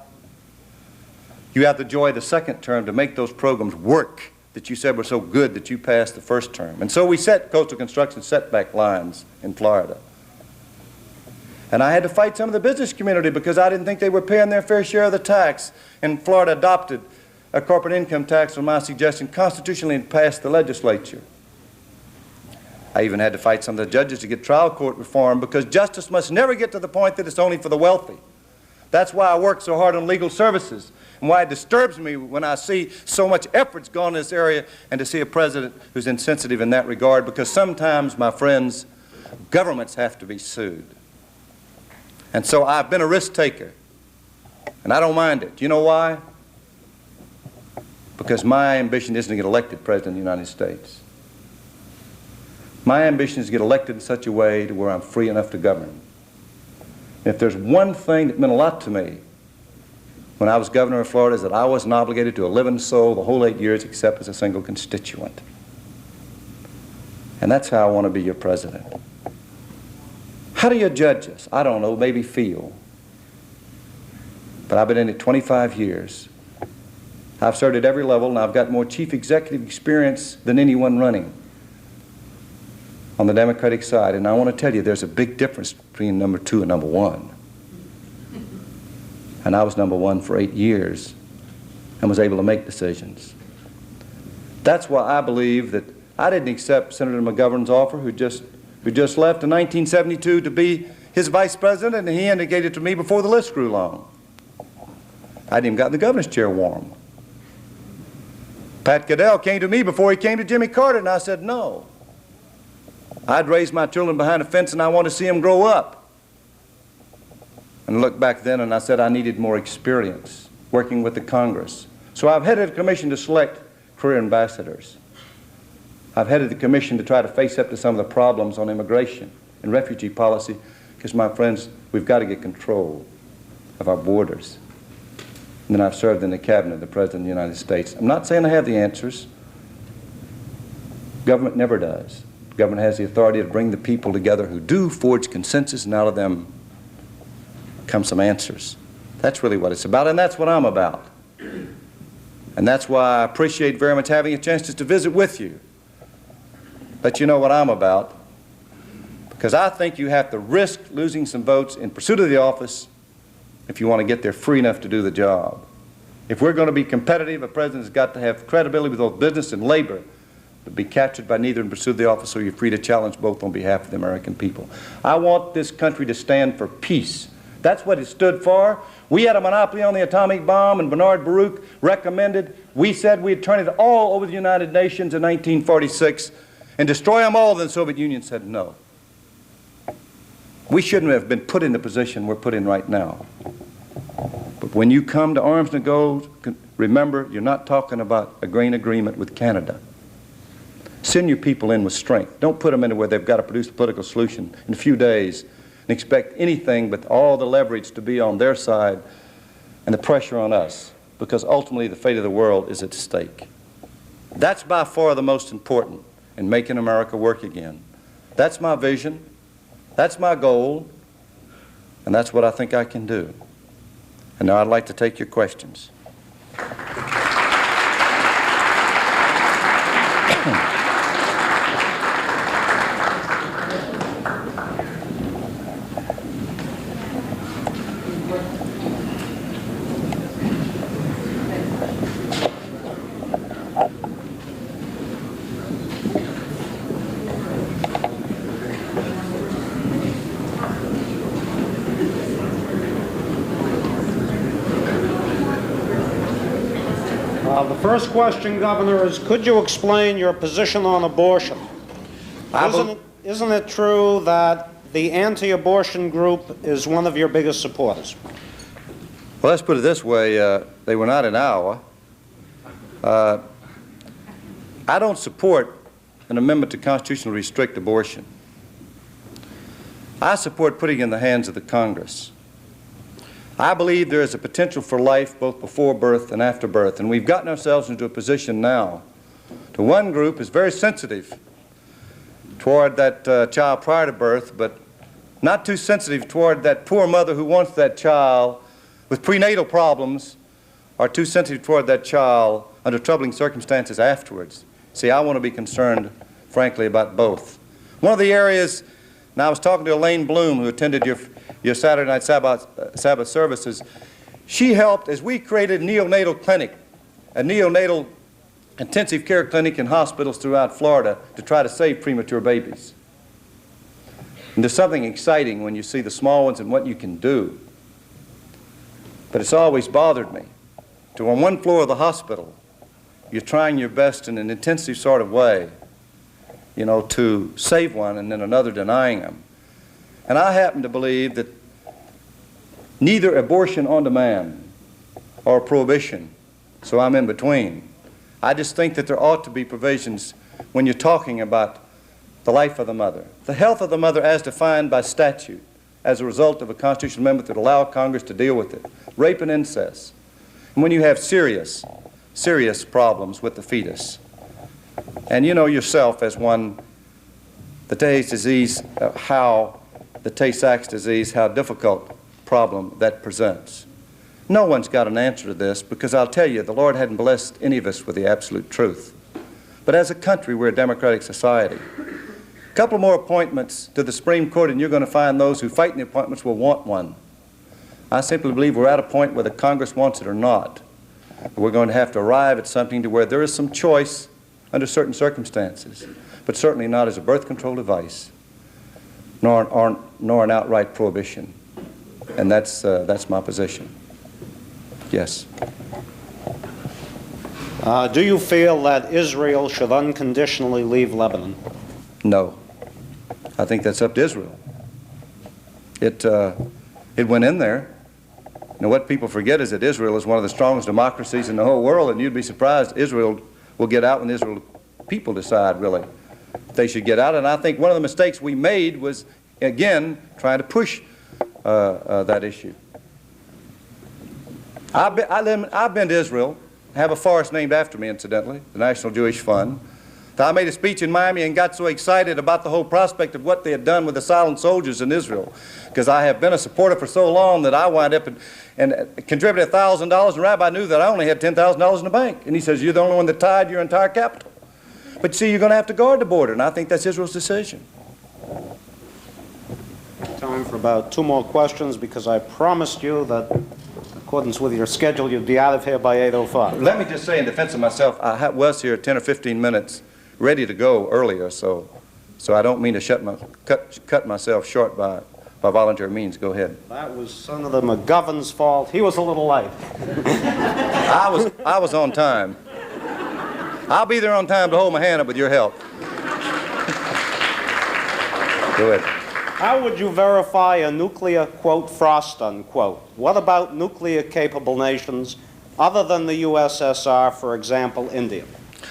You have the joy of the second term to make those programs work that you said were so good that you passed the first term. And so we set coastal construction setback lines in Florida. And I had to fight some of the business community because I didn't think they were paying their fair share of the tax. And Florida adopted a corporate income tax on my suggestion constitutionally and passed the legislature. I even had to fight some of the judges to get trial court reform because justice must never get to the point that it's only for the wealthy. That's why I work so hard on legal services and why it disturbs me when I see so much effort's gone in this area and to see a president who's insensitive in that regard, because sometimes, my friends, governments have to be sued. And so I've been a risk taker, and I don't mind it. You know why? Because my ambition isn't to get elected President of the United States. My ambition is to get elected in such a way to where I'm free enough to govern. If there's one thing that meant a lot to me when I was governor of Florida, is that I wasn't obligated to a living soul the whole 8 years except as a single constituent. And that's how I want to be your president. How do you judge us? I don't know, maybe feel. But I've been in it 25 years. I've served at every level, and I've got more chief executive experience than anyone running on the Democratic side. And I want to tell you, there's a big difference between number 2 and number 1. And I was number 1 for 8 years and was able to make decisions. That's why I believe that I didn't accept Senator McGovern's offer, who just left in 1972 to be his vice president, and he indicated to me before the list grew long. I hadn't even gotten the governor's chair warm. Pat Goodell came to me before he came to Jimmy Carter, and I said no. I'd raised my children behind a fence, and I wanted to see them grow up. And looked back then, and I said I needed more experience working with the Congress. So I've headed a commission to select career ambassadors. I've headed the commission to try to face up to some of the problems on immigration and refugee policy, because, my friends, we've got to get control of our borders. And then I've served in the cabinet of the President of the United States. I'm not saying I have the answers. Government never does. Government has the authority to bring the people together who do forge consensus, and out of them come some answers. That's really what it's about, and that's what I'm about. And that's why I appreciate very much having a chance just to visit with you. Let you know what I'm about, because I think you have to risk losing some votes in pursuit of the office if you want to get there free enough to do the job. If we're going to be competitive, a president's got to have credibility with both business and labor, but be captured by neither in pursuit of the office, so you're free to challenge both on behalf of the American people. I want this country to stand for peace. That's what it stood for. We had a monopoly on the atomic bomb, and Bernard Baruch recommended, we said we'd turn it all over the United Nations in 1946 and destroy them all. Then the Soviet Union said no. We shouldn't have been put in the position we're put in right now. But when you come to arms and gold, remember, you're not talking about a grain agreement with Canada. Send your people in with strength. Don't put them in where they've got to produce a political solution in a few days and expect anything but all the leverage to be on their side and the pressure on us, because ultimately the fate of the world is at stake. That's by far the most important in making America work again. That's my vision, that's my goal, and that's what I think I can do. And now I'd like to take your questions. The first question, Governor, is could you explain your position on abortion? Isn't it true that the anti-abortion group is one of your biggest supporters? Well, let's put it this way. They were not in Iowa. I don't support an amendment to constitutionally restrict abortion. I support putting it in the hands of the Congress. I believe there is a potential for life both before birth and after birth, and we've gotten ourselves into a position now to one group is very sensitive toward that child prior to birth, but not too sensitive toward that poor mother who wants that child with prenatal problems, or too sensitive toward that child under troubling circumstances afterwards. See, I want to be concerned, frankly, about both. One of the areas, and I was talking to Elaine Bloom, who attended your Saturday night Sabbath services. She helped as we created a neonatal clinic, a neonatal intensive care clinic in hospitals throughout Florida to try to save premature babies. And there's something exciting when you see the small ones and what you can do. But it's always bothered me to on one floor of the hospital, you're trying your best in an intensive sort of way, you know, to save one, and then another denying them. And I happen to believe that neither abortion on demand or prohibition, so I'm in between. I just think that there ought to be provisions when you're talking about the life of the mother, the health of the mother as defined by statute as a result of a constitutional amendment that would allow Congress to deal with it, rape and incest. And when you have serious problems with the fetus. And you know yourself as one, the Tay disease, the Tay-Sachs disease, how difficult problem that presents. No one's got an answer to this, because I'll tell you, the Lord hadn't blessed any of us with the absolute truth. But as a country, we're a democratic society. A couple more appointments to the Supreme Court, and you're going to find those who fight in the appointments will want one. I simply believe we're at a point whether Congress wants it or not. We're going to have to arrive at something to where there is some choice under certain circumstances, but certainly not as a birth control device, nor an outright prohibition. And that's my position. Yes. Do you feel that Israel should unconditionally leave Lebanon? No. I think that's up to Israel. It went in there. Now, what people forget is that Israel is one of the strongest democracies in the whole world, and you'd be surprised Israel will get out when the Israel people decide, really, they should get out. And I think one of the mistakes we made was, again, trying to push that issue. I've been to Israel. I have a forest named after me, incidentally, the National Jewish Fund. I made a speech in Miami and got so excited about the whole prospect of what they had done with the silent soldiers in Israel, because I have been a supporter for so long that I wound up and contributed $1,000, and the rabbi knew that I only had $10,000 in the bank. And he says, you're the only one that tied your entire capital. But see, you're going to have to guard the border, and I think that's Israel's decision. Time for about 2 more questions, because I promised you that, in accordance with your schedule, you'd be out of here by 8:05. Let me just say in defense of myself, I was here 10 or 15 minutes ready to go earlier, so I don't mean to cut myself short by voluntary means. Go ahead. That was Senator McGovern's fault. He was a little late. I was on time. I'll be there on time to hold my hand up with your help. Go ahead. How would you verify a nuclear, quote, frost, unquote? What about nuclear-capable nations other than the USSR, for example, India?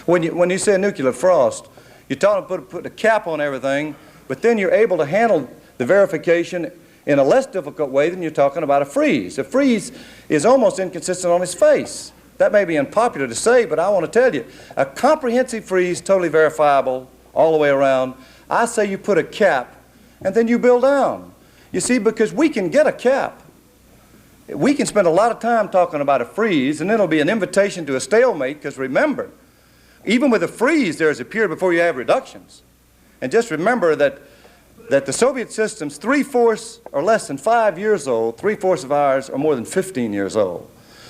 When you say nuclear frost, you're talking about put a cap on everything, but then you're able to handle the verification in a less difficult way than you're talking about a freeze. A freeze is almost inconsistent on its face. That may be unpopular to say, but I want to tell you, a comprehensive freeze, totally verifiable all the way around. I say you put a cap, and then you build down. You see, because we can get a cap. We can spend a lot of time talking about a freeze, and then it'll be an invitation to a stalemate, because remember, even with a freeze, there's a period before you have reductions. And just remember that the Soviet system's 3/4 are less than 5 years old, 3/4 of ours are more than 15 years old.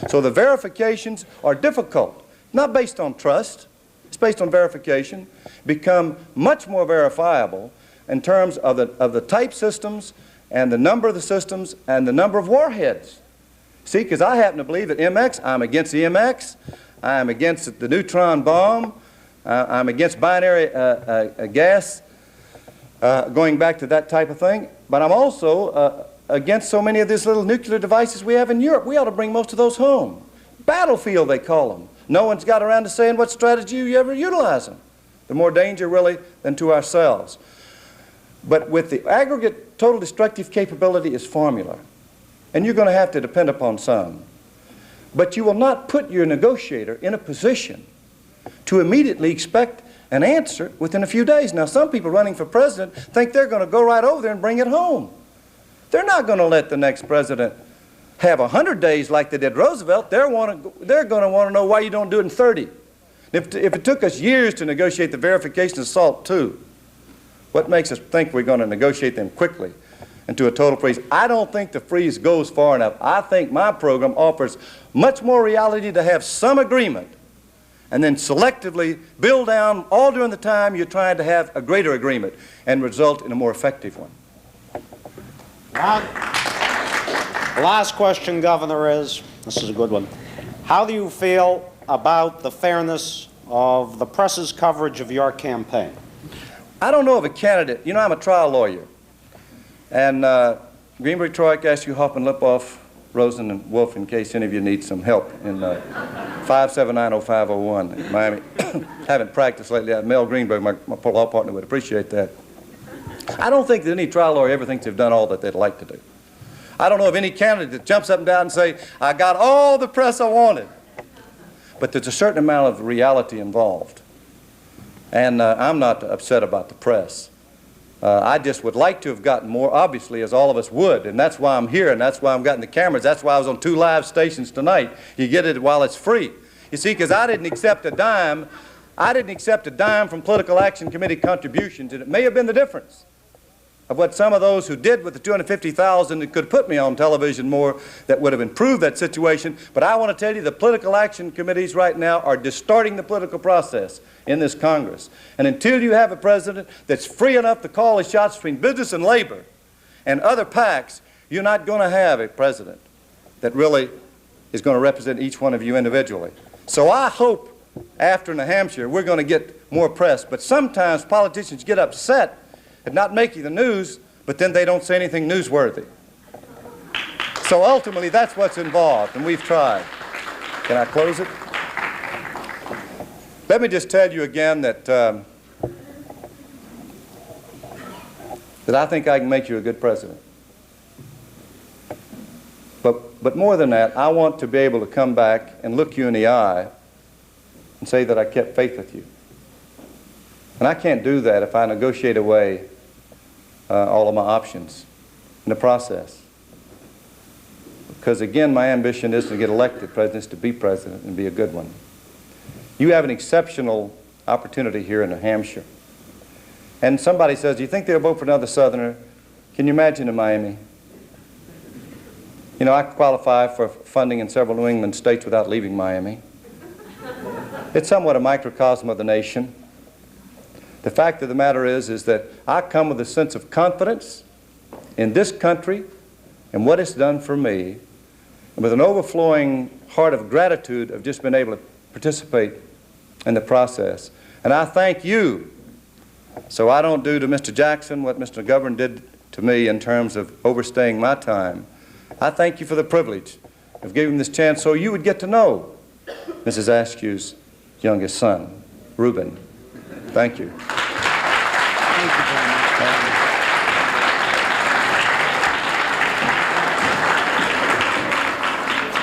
So the verifications are difficult, not based on trust, it's based on verification, become much more verifiable in terms of the type systems and the number of the systems and the number of warheads. See, because I happen to believe that MX, I'm against the MX, I'm against the neutron bomb, I'm against binary gas, going back to that type of thing, but I'm also against so many of these little nuclear devices we have in Europe. We ought to bring most of those home. Battlefield, they call them. No one's got around to saying what strategy you ever utilize them. The more danger, really, than to ourselves. But with the aggregate total destructive capability is formula, and you're going to have to depend upon some. But you will not put your negotiator in a position to immediately expect an answer within a few days. Now, some people running for president think they're going to go right over there and bring it home. They're not going to let the next president have 100 days like they did Roosevelt. They're going to want to know why you don't do it in 30. If it took us years to negotiate the verification of SALT II, what makes us think we're going to negotiate them quickly into a total freeze? I don't think the freeze goes far enough. I think my program offers much more reality to have some agreement and then selectively build down all during the time you're trying to have a greater agreement and result in a more effective one. The last question, Governor, is, this is a good one, how do you feel about the fairness of the press's coverage of your campaign? I don't know of a candidate. You know, I'm a trial lawyer. And Greenberg, Troik, Askew, Hoffman, Lipoff, Rosen, and Wolf, in case any of you need some help, in 5790501 in Miami. Haven't practiced lately. Mel Greenberg, my law partner, would appreciate that. I don't think that any trial lawyer ever thinks they've done all that they'd like to do. I don't know of any candidate that jumps up and down and say, I got all the press I wanted. But there's a certain amount of reality involved. And I'm not upset about the press. I just would like to have gotten more, obviously, as all of us would, and that's why I'm here, and that's why I'm getting the cameras. That's why I was on 2 live stations tonight. You get it while it's free. You see, because I didn't accept a dime. I didn't accept a dime from Political Action Committee contributions, and it may have been the difference of what some of those who did with the $250,000 that could put me on television more that would have improved that situation. But I want to tell you, the political action committees right now are distorting the political process in this Congress. And until you have a president that's free enough to call the shots between business and labor and other PACs, you're not going to have a president that really is going to represent each one of you individually. So I hope after New Hampshire we're going to get more press. But sometimes politicians get upset at not making the news, but then they don't say anything newsworthy. So ultimately, that's what's involved, and we've tried. Can I close it? Let me just tell you again that I think I can make you a good president. But more than that, I want to be able to come back and look you in the eye and say that I kept faith with you. And I can't do that if I negotiate away all of my options in the process. Because again, my ambition is to get elected president, to be president and be a good one. You have an exceptional opportunity here in New Hampshire. And somebody says, do you think they'll vote for another Southerner? Can you imagine in Miami? You know, I qualify for funding in several New England states without leaving Miami. It's somewhat a microcosm of the nation. The fact of the matter is that I come with a sense of confidence in this country and what it's done for me, and with an overflowing heart of gratitude of just being able to participate in the process. And I thank you, so I don't do to Mr. Jackson what Mr. McGovern did to me in terms of overstaying my time. I thank you for the privilege of giving this chance so you would get to know Mrs. Askew's youngest son, Reubin. Thank you. Thank you very much.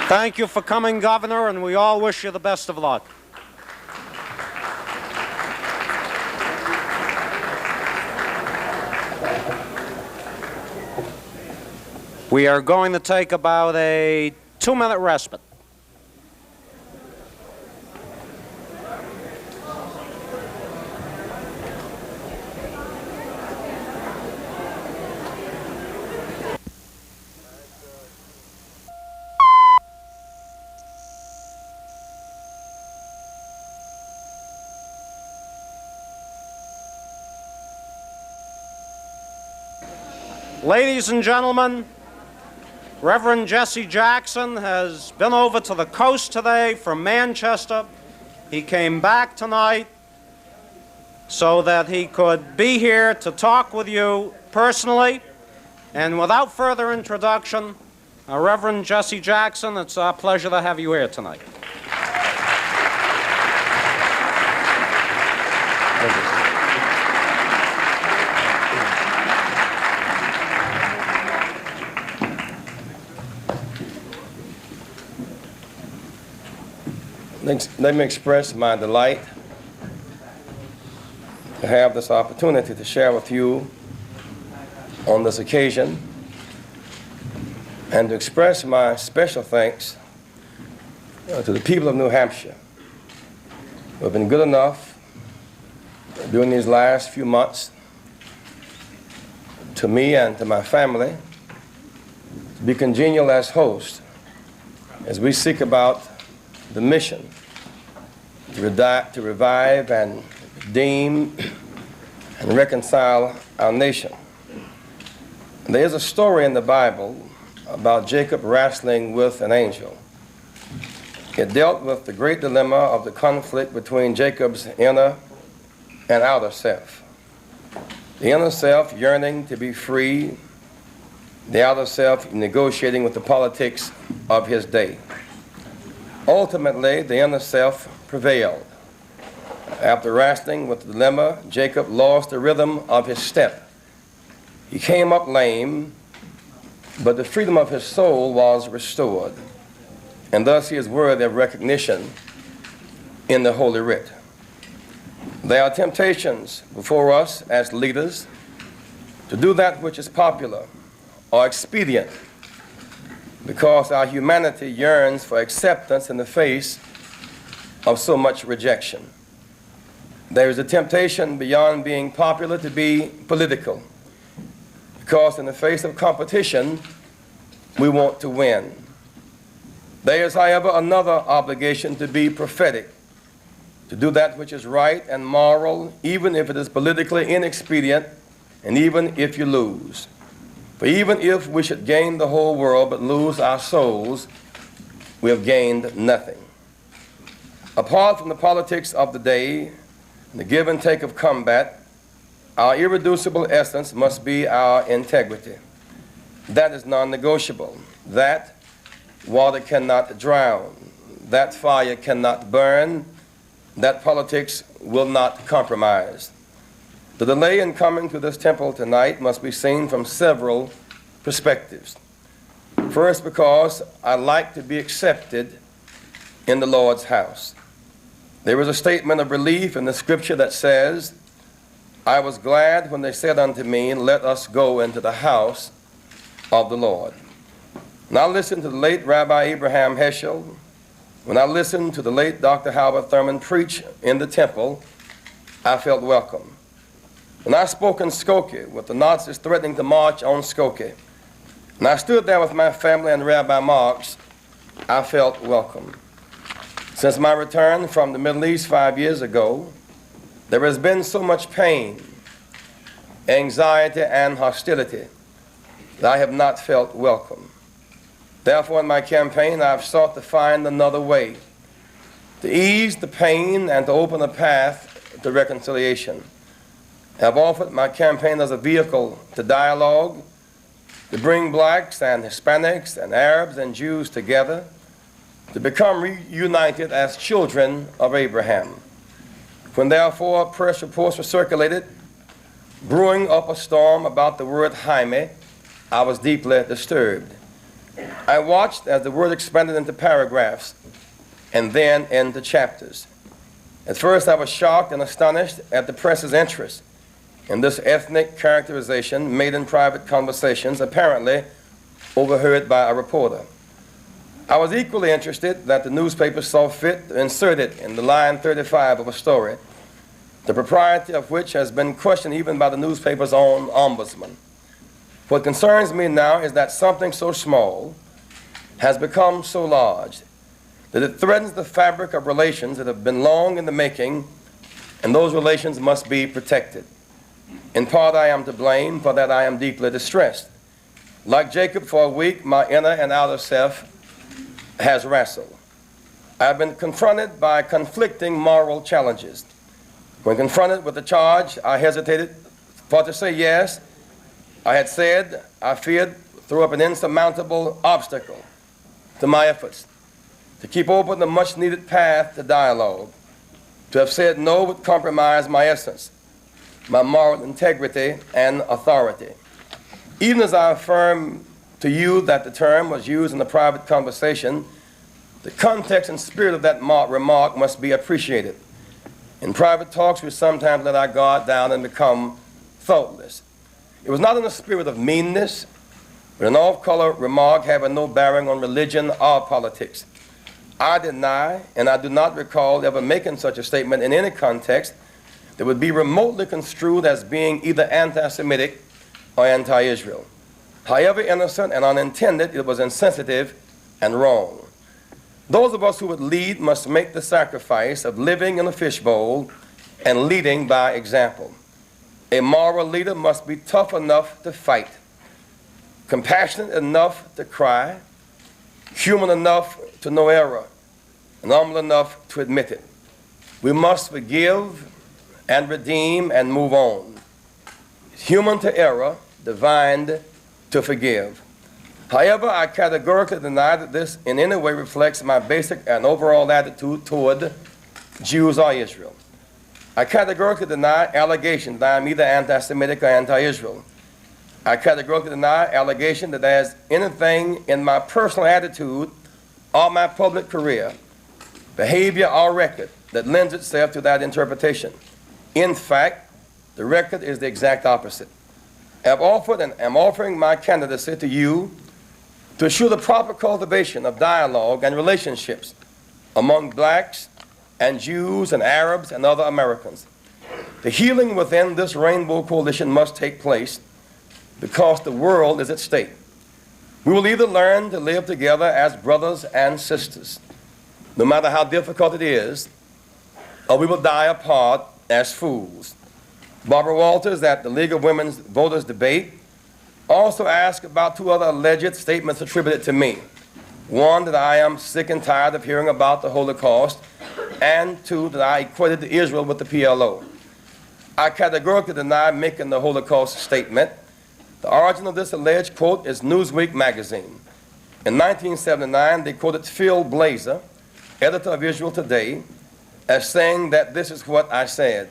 Thank you for coming, Governor, and we all wish you the best of luck. We are going to take about a 2-minute respite. Ladies and gentlemen, Reverend Jesse Jackson has been over to the coast today from Manchester. He came back tonight so that he could be here to talk with you personally. And without further introduction, Reverend Jesse Jackson, it's our pleasure to have you here tonight. Let me express my delight have this opportunity to share with you on this occasion and to express my special thanks to the people of New Hampshire who have been good enough during these last few months to me and to my family to be congenial as hosts as we seek about the mission to revive and redeem and reconcile our nation. There is a story in the Bible about Jacob wrestling with an angel. It dealt with the great dilemma of the conflict between Jacob's inner and outer self. The inner self yearning to be free, the outer self negotiating with the politics of his day. Ultimately, the inner self prevailed. After wrestling with the dilemma, Jacob lost the rhythm of his step. He came up lame, but the freedom of his soul was restored, and thus he is worthy of recognition in the Holy Writ. There are temptations before us as leaders to do that which is popular or expedient because our humanity yearns for acceptance in the face of so much rejection. There is a temptation beyond being popular to be political because in the face of competition, we want to win. There is, however, another obligation to be prophetic, to do that which is right and moral, even if it is politically inexpedient, and even if you lose. For even if we should gain the whole world but lose our souls, we have gained nothing. Apart from the politics of the day, and the give and take of combat, our irreducible essence must be our integrity. That is non-negotiable. That water cannot drown. That fire cannot burn. That politics will not compromise. The delay in coming to this temple tonight must be seen from several perspectives. First, because I like to be accepted in the Lord's house. There is a statement of relief in the scripture that says, I was glad when they said unto me, let us go into the house of the Lord. When I listened to the late Rabbi Abraham Heschel, when I listened to the late Dr. Howard Thurman preach in the temple, I felt welcome. When I spoke in Skokie with the Nazis threatening to march on Skokie, and I stood there with my family and Rabbi Marks, I felt welcome. Since my return from the Middle East 5 years ago, there has been so much pain, anxiety, and hostility that I have not felt welcome. Therefore, in my campaign, I've sought to find another way to ease the pain and to open a path to reconciliation. I've offered my campaign as a vehicle to dialogue, to bring blacks and Hispanics and Arabs and Jews together, to become reunited as children of Abraham. When therefore press reports were circulated, brewing up a storm about the word Jaime, I was deeply disturbed. I watched as the word expanded into paragraphs and then into chapters. At first I was shocked and astonished at the press's interest in this ethnic characterization made in private conversations, apparently overheard by a reporter. I was equally interested that the newspaper saw fit to insert it in the line 35 of a story, the propriety of which has been questioned even by the newspaper's own ombudsman. What concerns me now is that something so small has become so large that it threatens the fabric of relations that have been long in the making, and those relations must be protected. In part, I am to blame, for that I am deeply distressed. Like Jacob, for a week, my inner and outer self has wrestled. I have been confronted by conflicting moral challenges. When confronted with the charge, I hesitated for to say yes. I had said I feared threw up an insurmountable obstacle to my efforts to keep open the much-needed path to dialogue. To have said no would compromise my essence, my moral integrity and authority. Even as I affirm to you that the term was used in a private conversation, the context and spirit of that remark must be appreciated. In private talks, we sometimes let our guard down and become thoughtless. It was not in a spirit of meanness, but an off-color remark having no bearing on religion or politics. I deny, and I do not recall ever making such a statement in any context that would be remotely construed as being either anti-Semitic or anti-Israel. However innocent and unintended, it was insensitive and wrong. Those of us who would lead must make the sacrifice of living in a fishbowl and leading by example. A moral leader must be tough enough to fight, compassionate enough to cry, human enough to know error, and humble enough to admit it. We must forgive and redeem and move on. Human to error, divine to forgive. However, I categorically deny that this in any way reflects my basic and overall attitude toward Jews or Israel. I categorically deny allegations that I am either anti-Semitic or anti-Israel. I categorically deny allegation that there's anything in my personal attitude or my public career, behavior or record that lends itself to that interpretation. In fact, the record is the exact opposite. I've offered and am offering my candidacy to you to assure the proper cultivation of dialogue and relationships among blacks and Jews and Arabs and other Americans. The healing within this rainbow coalition must take place because the world is at stake. We will either learn to live together as brothers and sisters, no matter how difficult it is, or we will die apart as fools. Barbara Walters at the League of Women's Voters debate also asked about two other alleged statements attributed to me. One, that I am sick and tired of hearing about the Holocaust, and two, that I equated Israel with the PLO. I categorically deny making the Holocaust statement. The origin of this alleged quote is Newsweek magazine. In 1979, they quoted Phil Blazer, editor of Israel Today, as saying that this is what I said.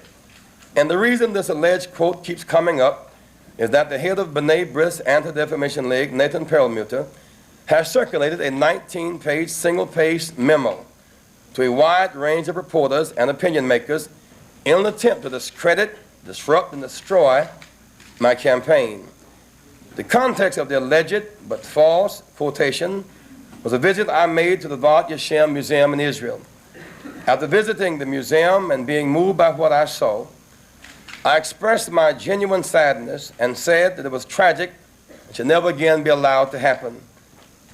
And the reason this alleged quote keeps coming up is that the head of B'nai B'rith's Anti-Defamation League, Nathan Perlmutter, has circulated a 19-page, single-page memo to a wide range of reporters and opinion makers in an attempt to discredit, disrupt, and destroy my campaign. The context of the alleged but false quotation was a visit I made to the Vat Yeshem Museum in Israel. After visiting the museum and being moved by what I saw, I expressed my genuine sadness and said that it was tragic and should never again be allowed to happen.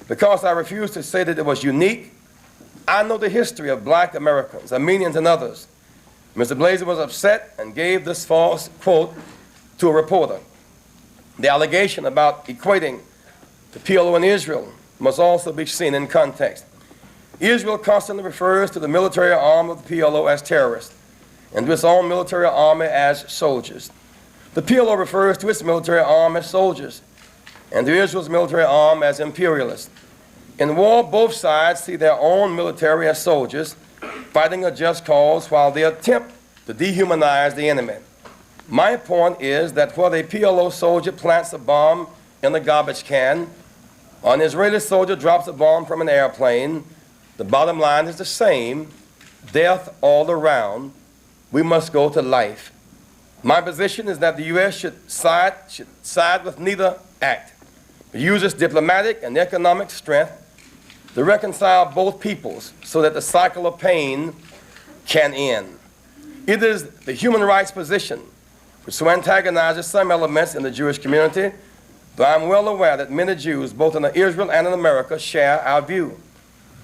Because I refuse to say that it was unique, I know the history of black Americans, Armenians, and others. Mr. Blazer was upset and gave this false quote to a reporter. The allegation about equating the PLO and Israel must also be seen in context. Israel constantly refers to the military arm of the PLO as terrorists and to its own military army as soldiers. The PLO refers to its military arm as soldiers and to Israel's military arm as imperialists. In war, both sides see their own military as soldiers fighting a just cause while they attempt to dehumanize the enemy. My point is that whether a PLO soldier plants a bomb in a garbage can or an Israeli soldier drops a bomb from an airplane, the bottom line is the same: death all around. We must go to life. My position is that the U.S. should side with neither act, but use its diplomatic and economic strength to reconcile both peoples so that the cycle of pain can end. It is the human rights position which so antagonizes some elements in the Jewish community, though I'm well aware that many Jews, both in Israel and in America, share our view.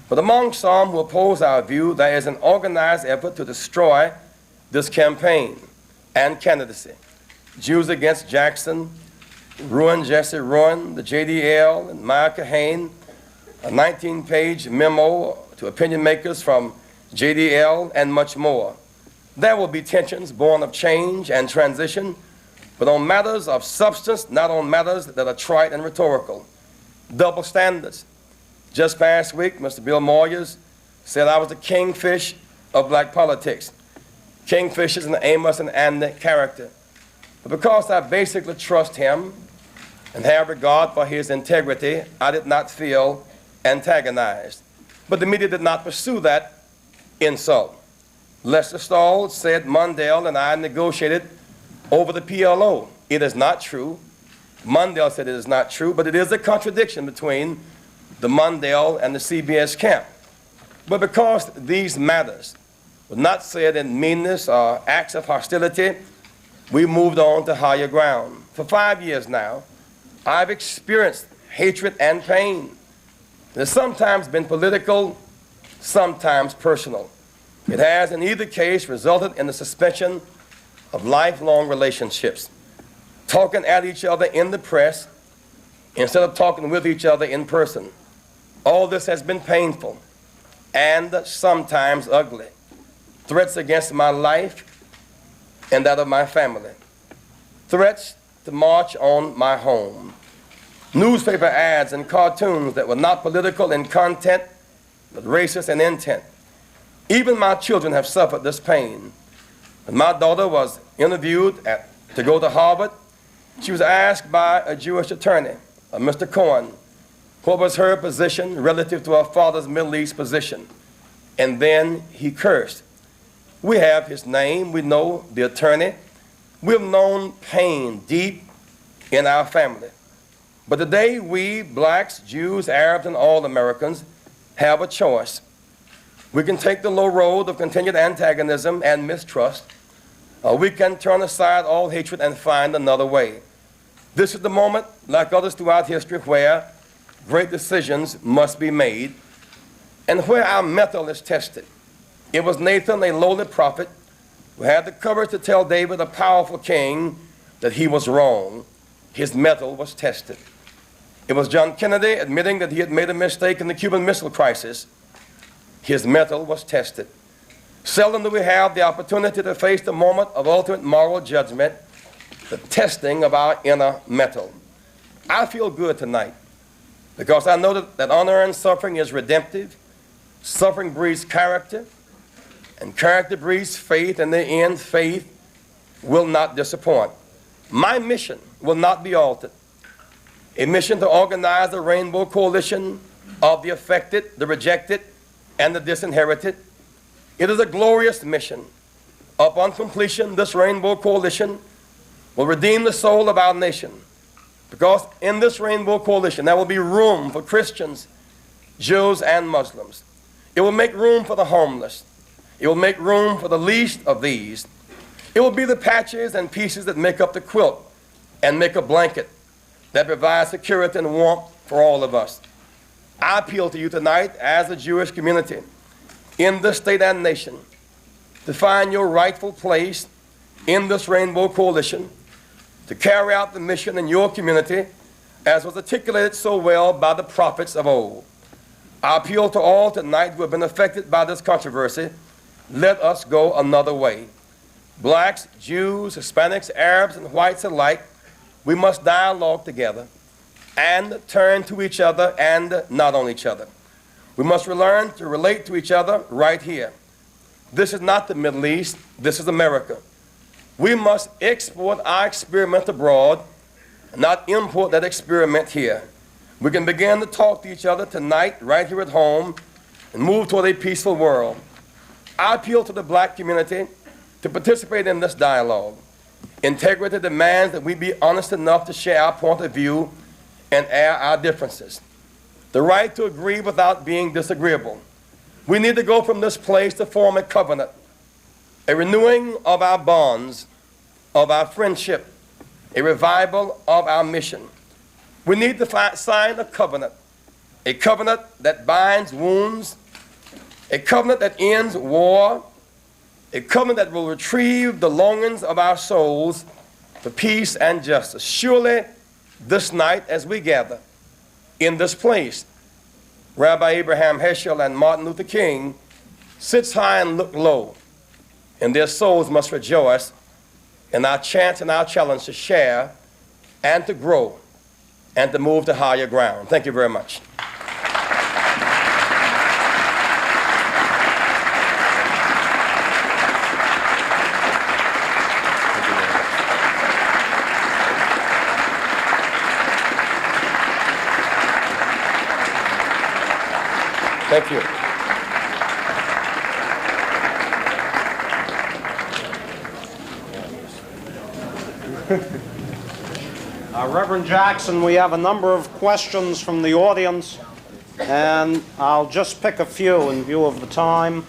But among some who oppose our view, there is an organized effort to destroy this campaign and candidacy. Jews Against Jackson, Ruin Jesse Ruin, the JDL, and Maya Kahane, a 19-page memo to opinion makers from JDL, and much more. There will be tensions born of change and transition, but on matters of substance, not on matters that are trite and rhetorical. Double standards. Just past week, Mr. Bill Moyers said I was the kingfish of black politics. Kingfish is an Amos and Andy character. But because I basically trust him and have regard for his integrity, I did not feel antagonized. But the media did not pursue that insult. Lester Stahl said Mundell and I negotiated over the PLO. It is not true. Mundell said it is not true, but it is a contradiction between the Mundell and the CBS camp. But because these matters were not said in meanness or acts of hostility, we moved on to higher ground. For 5 years now, I've experienced hatred and pain. It has sometimes been political, sometimes personal. It has, in either case, resulted in the suspension of lifelong relationships, talking at each other in the press instead of talking with each other in person. All this has been painful and sometimes ugly. Threats against my life and that of my family. Threats to march on my home. Newspaper ads and cartoons that were not political in content, but racist in intent. Even my children have suffered this pain. When my daughter was interviewed to go to Harvard, she was asked by a Jewish attorney, Mr. Cohen, what was her position relative to her father's Middle East position. And then he cursed. We have his name, we know the attorney. We've known pain deep in our family. But today we, blacks, Jews, Arabs, and all Americans, have a choice. We can take the low road of continued antagonism and mistrust, or we can turn aside all hatred and find another way. This is the moment, like others throughout history, where great decisions must be made and where our mettle is tested. It was Nathan, a lowly prophet, who had the courage to tell David, a powerful king, that he was wrong. His mettle was tested. It was John Kennedy admitting that he had made a mistake in the Cuban Missile Crisis. His mettle was tested. Seldom do we have the opportunity to face the moment of ultimate moral judgment, the testing of our inner mettle. I feel good tonight because I know that unearned suffering is redemptive. Suffering breeds character, and character breeds faith, and in the end, faith will not disappoint. My mission will not be altered. A mission to organize a rainbow coalition of the affected, the rejected, and the disinherited. It is a glorious mission. Upon completion, this rainbow coalition will redeem the soul of our nation, because in this rainbow coalition there will be room for Christians, Jews, and Muslims. It will make room for the homeless. It will make room for the least of these. It will be the patches and pieces that make up the quilt and make a blanket that provides security and warmth for all of us. I appeal to you tonight as a Jewish community in this state and nation to find your rightful place in this rainbow coalition, to carry out the mission in your community as was articulated so well by the prophets of old. I appeal to all tonight who have been affected by this controversy. Let us go another way. Blacks, Jews, Hispanics, Arabs, and whites alike, we must dialogue together and turn to each other and not on each other. We must learn to relate to each other right here. This is not the Middle East, this is America. We must export our experiment abroad and not import that experiment here. We can begin to talk to each other tonight, right here at home, and move toward a peaceful world. I appeal to the black community to participate in this dialogue. Integrity demands that we be honest enough to share our point of view and air our differences. The right to agree without being disagreeable. We need to go from this place to form a covenant, a renewing of our bonds, of our friendship, a revival of our mission. We need to sign a covenant that binds wounds, a covenant that ends war, a covenant that will retrieve the longings of our souls for peace and justice. Surely this night as we gather in this place, Rabbi Abraham Heschel and Martin Luther King sits high and look low, and their souls must rejoice in our chance and our challenge to share and to grow and to move to higher ground. Thank you very much. Thank you. Reverend Jackson, we have a number of questions from the audience, and I'll just pick a few in view of the time.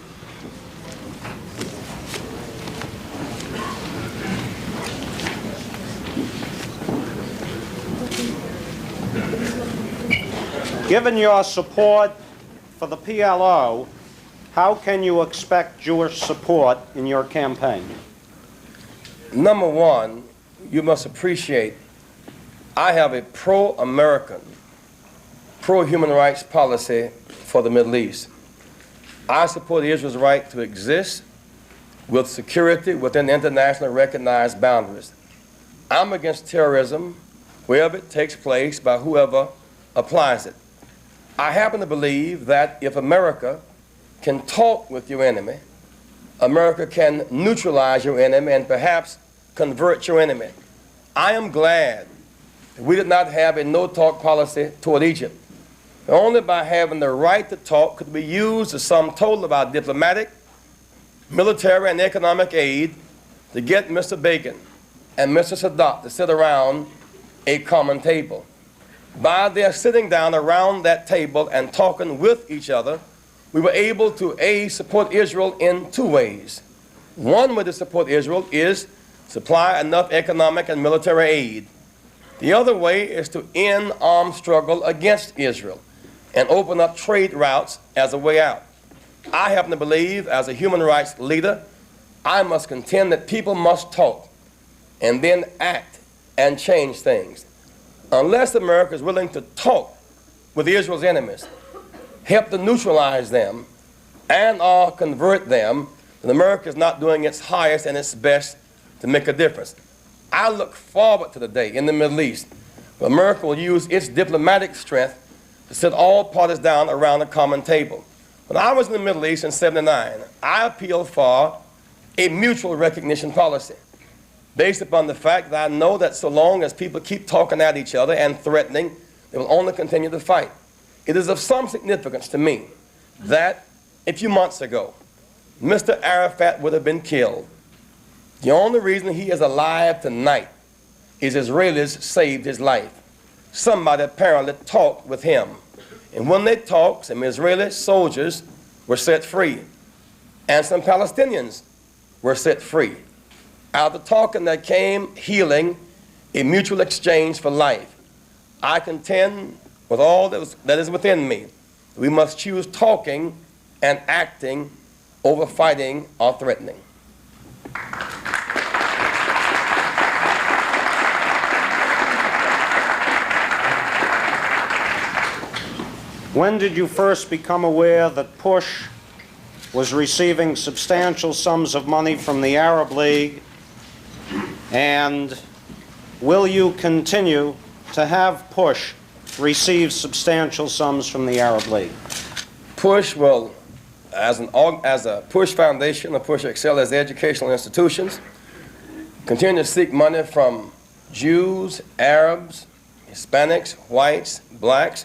Given your support for the PLO, how can you expect Jewish support in your campaign? Number one, you must appreciate I have a pro-American, pro-human rights policy for the Middle East. I support Israel's right to exist with security within internationally recognized boundaries. I'm against terrorism wherever it takes place by whoever applies it. I happen to believe that if America can talk with your enemy, America can neutralize your enemy and perhaps convert your enemy. I am glad that we did not have a no-talk policy toward Egypt. Only by having the right to talk could we use the sum total of our diplomatic, military, and economic aid to get Mr. Begin and Mr. Sadat to sit around a common table. By their sitting down around that table and talking with each other, we were able to, A, support Israel in two ways. One way to support Israel is supply enough economic and military aid. The other way is to end armed struggle against Israel and open up trade routes as a way out. I happen to believe, as a human rights leader, I must contend that people must talk and then act and change things. Unless America is willing to talk with Israel's enemies, help to neutralize them, and/or convert them, then America is not doing its highest and its best to make a difference. I look forward to the day in the Middle East where America will use its diplomatic strength to sit all parties down around a common table. When I was in the Middle East in '79, I appealed for a mutual recognition policy based upon the fact that I know that so long as people keep talking at each other and threatening, they will only continue to fight. It is of some significance to me that a few months ago, Mr. Arafat would have been killed. The only reason he is alive tonight is Israelis saved his life. Somebody apparently talked with him. And when they talked, some Israeli soldiers were set free. And some Palestinians were set free. Out of the talking there came healing, a mutual exchange for life. I contend with all that is within me, we must choose talking and acting over fighting or threatening. When did you first become aware that PUSH was receiving substantial sums of money from the Arab League, and will you continue to have PUSH receive substantial sums from the Arab League? PUSH will, as a PUSH Foundation or PUSH Excel as educational institutions, continue to seek money from Jews, Arabs, Hispanics, whites, blacks,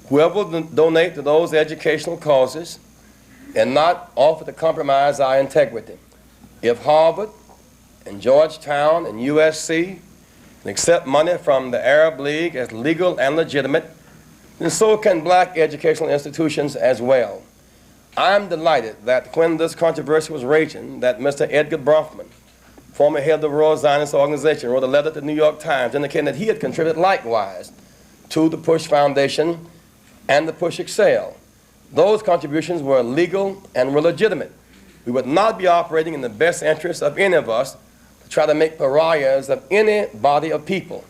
whoever will donate to those educational causes and not offer to compromise our integrity. If Harvard and Georgetown and USC can accept money from the Arab League as legal and legitimate, then so can black educational institutions as well. I'm delighted that when this controversy was raging, that Mr. Edgar Bronfman, former head of the World Zionist Organization, wrote a letter to the New York Times indicating that he had contributed likewise to the PUSH Foundation and the PUSH Excel. Those contributions were legal and were legitimate. We would not be operating in the best interest of any of us to try to make pariahs of any body of people.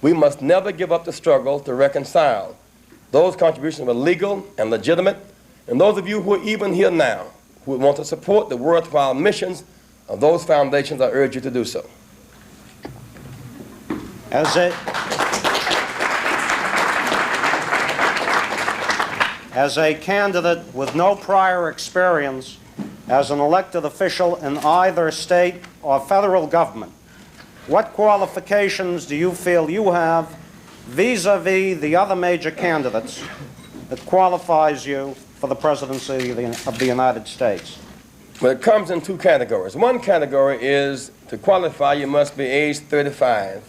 We must never give up the struggle to reconcile. Those contributions were legal and legitimate, and those of you who are even here now who would want to support the worthwhile missions of those foundations, I urge you to do so. As a candidate with no prior experience as an elected official in either state or federal government, what qualifications do you feel you have vis-a-vis the other major candidates that qualifies you for the presidency of the United States? Well, it comes in two categories. One category is To qualify, you must be age 35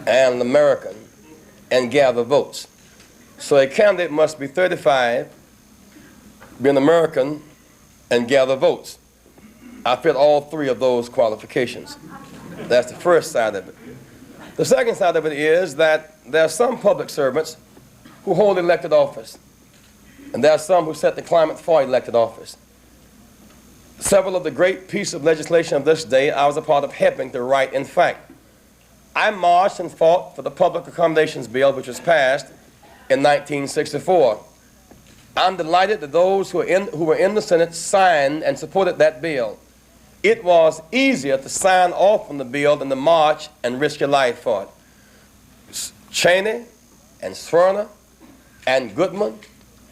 and an American and gather votes. So a candidate must be 35, be an American, and gather votes. I fit all three of those qualifications. That's the first side of it. The second side of it is that there are some public servants who hold elected office, and there are some who set the climate for elected office. Several of the great pieces of legislation of this day I was a part of helping to write. In fact, I marched and fought for the Public Accommodations Bill, which was passed in 1964. I'm delighted that those who were in the Senate signed and supported that bill. It was easier to sign off on the bill than to march and risk your life for it. Cheney and Swerner and Goodman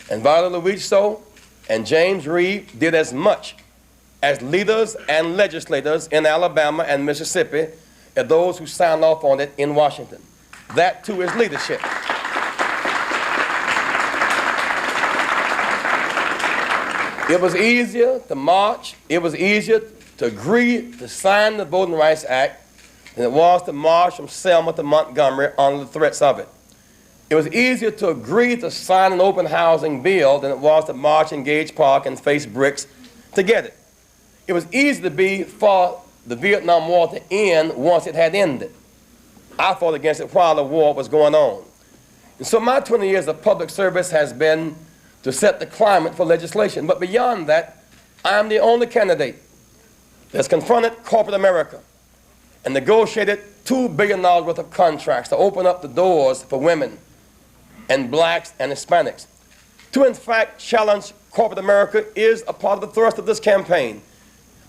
and Viola Luiso and James Reed did as much as leaders and legislators in Alabama and Mississippi as those who signed off on it in Washington. That too is leadership. It was easier to march, it was easier to agree to sign the Voting Rights Act than it was to march from Selma to Montgomery under the threats of it. It was easier to agree to sign an open housing bill than it was to march in Gage Park and face bricks to get it. It was easy to be for the Vietnam War to end once it had ended. I fought against it while the war was going on. And so my 20 years of public service has been to set the climate for legislation. But beyond that, I'm the only candidate that's confronted corporate America and negotiated $2 billion worth of contracts to open up the doors for women and blacks and Hispanics. To in fact challenge corporate America is a part of the thrust of this campaign.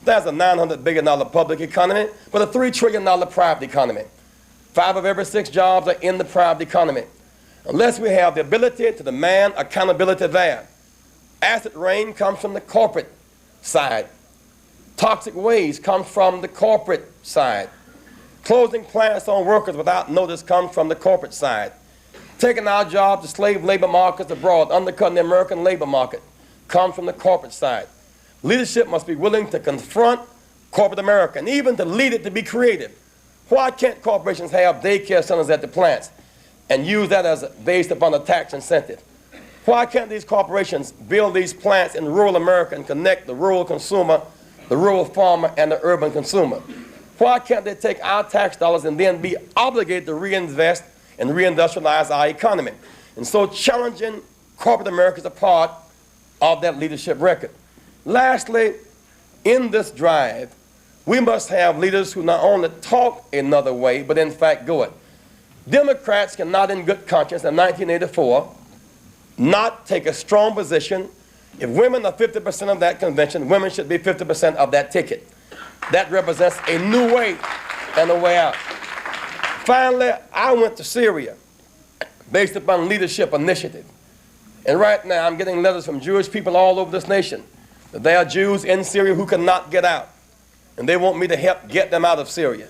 There's a $900 billion public economy, but a $3 trillion private economy. 5 of every 6 jobs are in the private economy. Unless we have the ability to demand accountability there. Acid rain comes from the corporate side. Toxic waste comes from the corporate side. Closing plants on workers without notice comes from the corporate side. Taking our jobs to slave labor markets abroad, undercutting the American labor market, comes from the corporate side. Leadership must be willing to confront corporate America and even to lead it to be creative. Why can't corporations have daycare centers at the plants and use that as based upon a tax incentive? Why can't these corporations build these plants in rural America and connect the rural consumer, the rural farmer, and the urban consumer? Why can't they take our tax dollars and then be obligated to reinvest and reindustrialize our economy? And so challenging corporate America is a part of that leadership record. Lastly, in this drive, we must have leaders who not only talk another way, but in fact go it. Democrats cannot in good conscience in 1984 not take a strong position. If women are 50% of that convention, women should be 50% of that ticket. That represents a new way and a way out. Finally, I went to Syria based upon leadership initiative. And right now I'm getting letters from Jewish people all over this nation that there are Jews in Syria who cannot get out. And they want me to help get them out of Syria.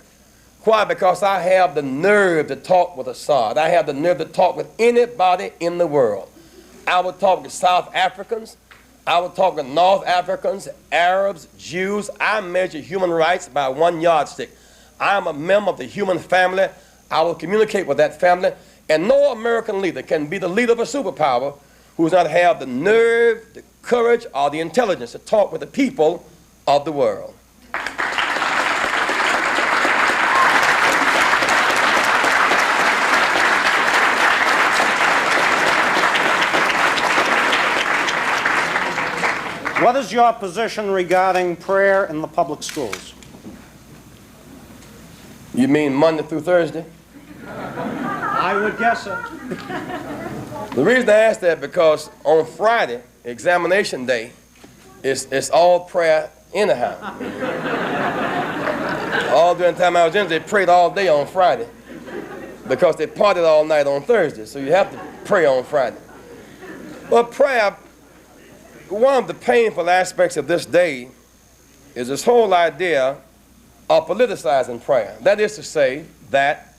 Why? Because I have the nerve to talk with Assad. I have the nerve to talk with anybody in the world. I would talk with South Africans. I would talk with North Africans, Arabs, Jews. I measure human rights by one yardstick. I am a member of the human family. I will communicate with that family. And no American leader can be the leader of a superpower who does not have the nerve, the courage, or the intelligence to talk with the people of the world. What is your position regarding prayer in the public schools? You mean Monday through Thursday? I would guess so. The reason I ask that because on Friday, examination day, it's all prayer anyhow. All during the time I was in, they prayed all day on Friday because they partied all night on Thursday, so you have to pray on Friday. But prayer, one of the painful aspects of this day is this whole idea of politicizing prayer. That is to say that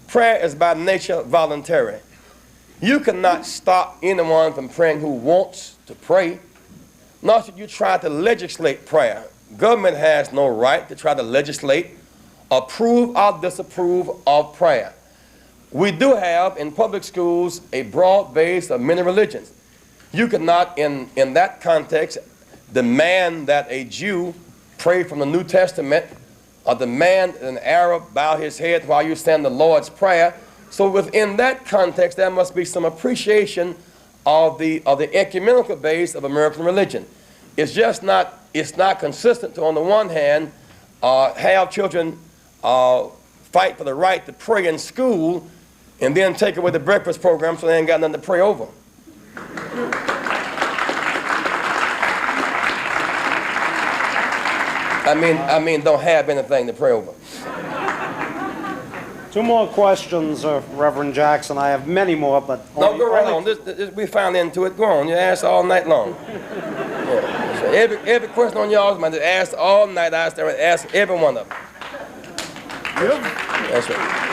prayer is by nature voluntary. You cannot stop anyone from praying who wants to pray, nor should you try to legislate prayer. government has no right to try to legislate, approve or disapprove of prayer. We do have in public schools a broad base of many religions. You could not, in that context, demand that a Jew pray from the New Testament or demand an Arab bow his head while you stand the Lord's Prayer. So within that context, there must be some appreciation of the ecumenical base of American religion. It's just not, it's not consistent to, on the one hand, have children fight for the right to pray in school and then take away the breakfast program so they ain't got nothing to pray over. I mean, don't have anything to pray over. Two more questions, Reverend Jackson. I have many more, but... No, go right on. We found into it. Go on. You ask all night long. Yeah. So every question on y'all's mind is asked all night. I start to ask every one of them. That's right.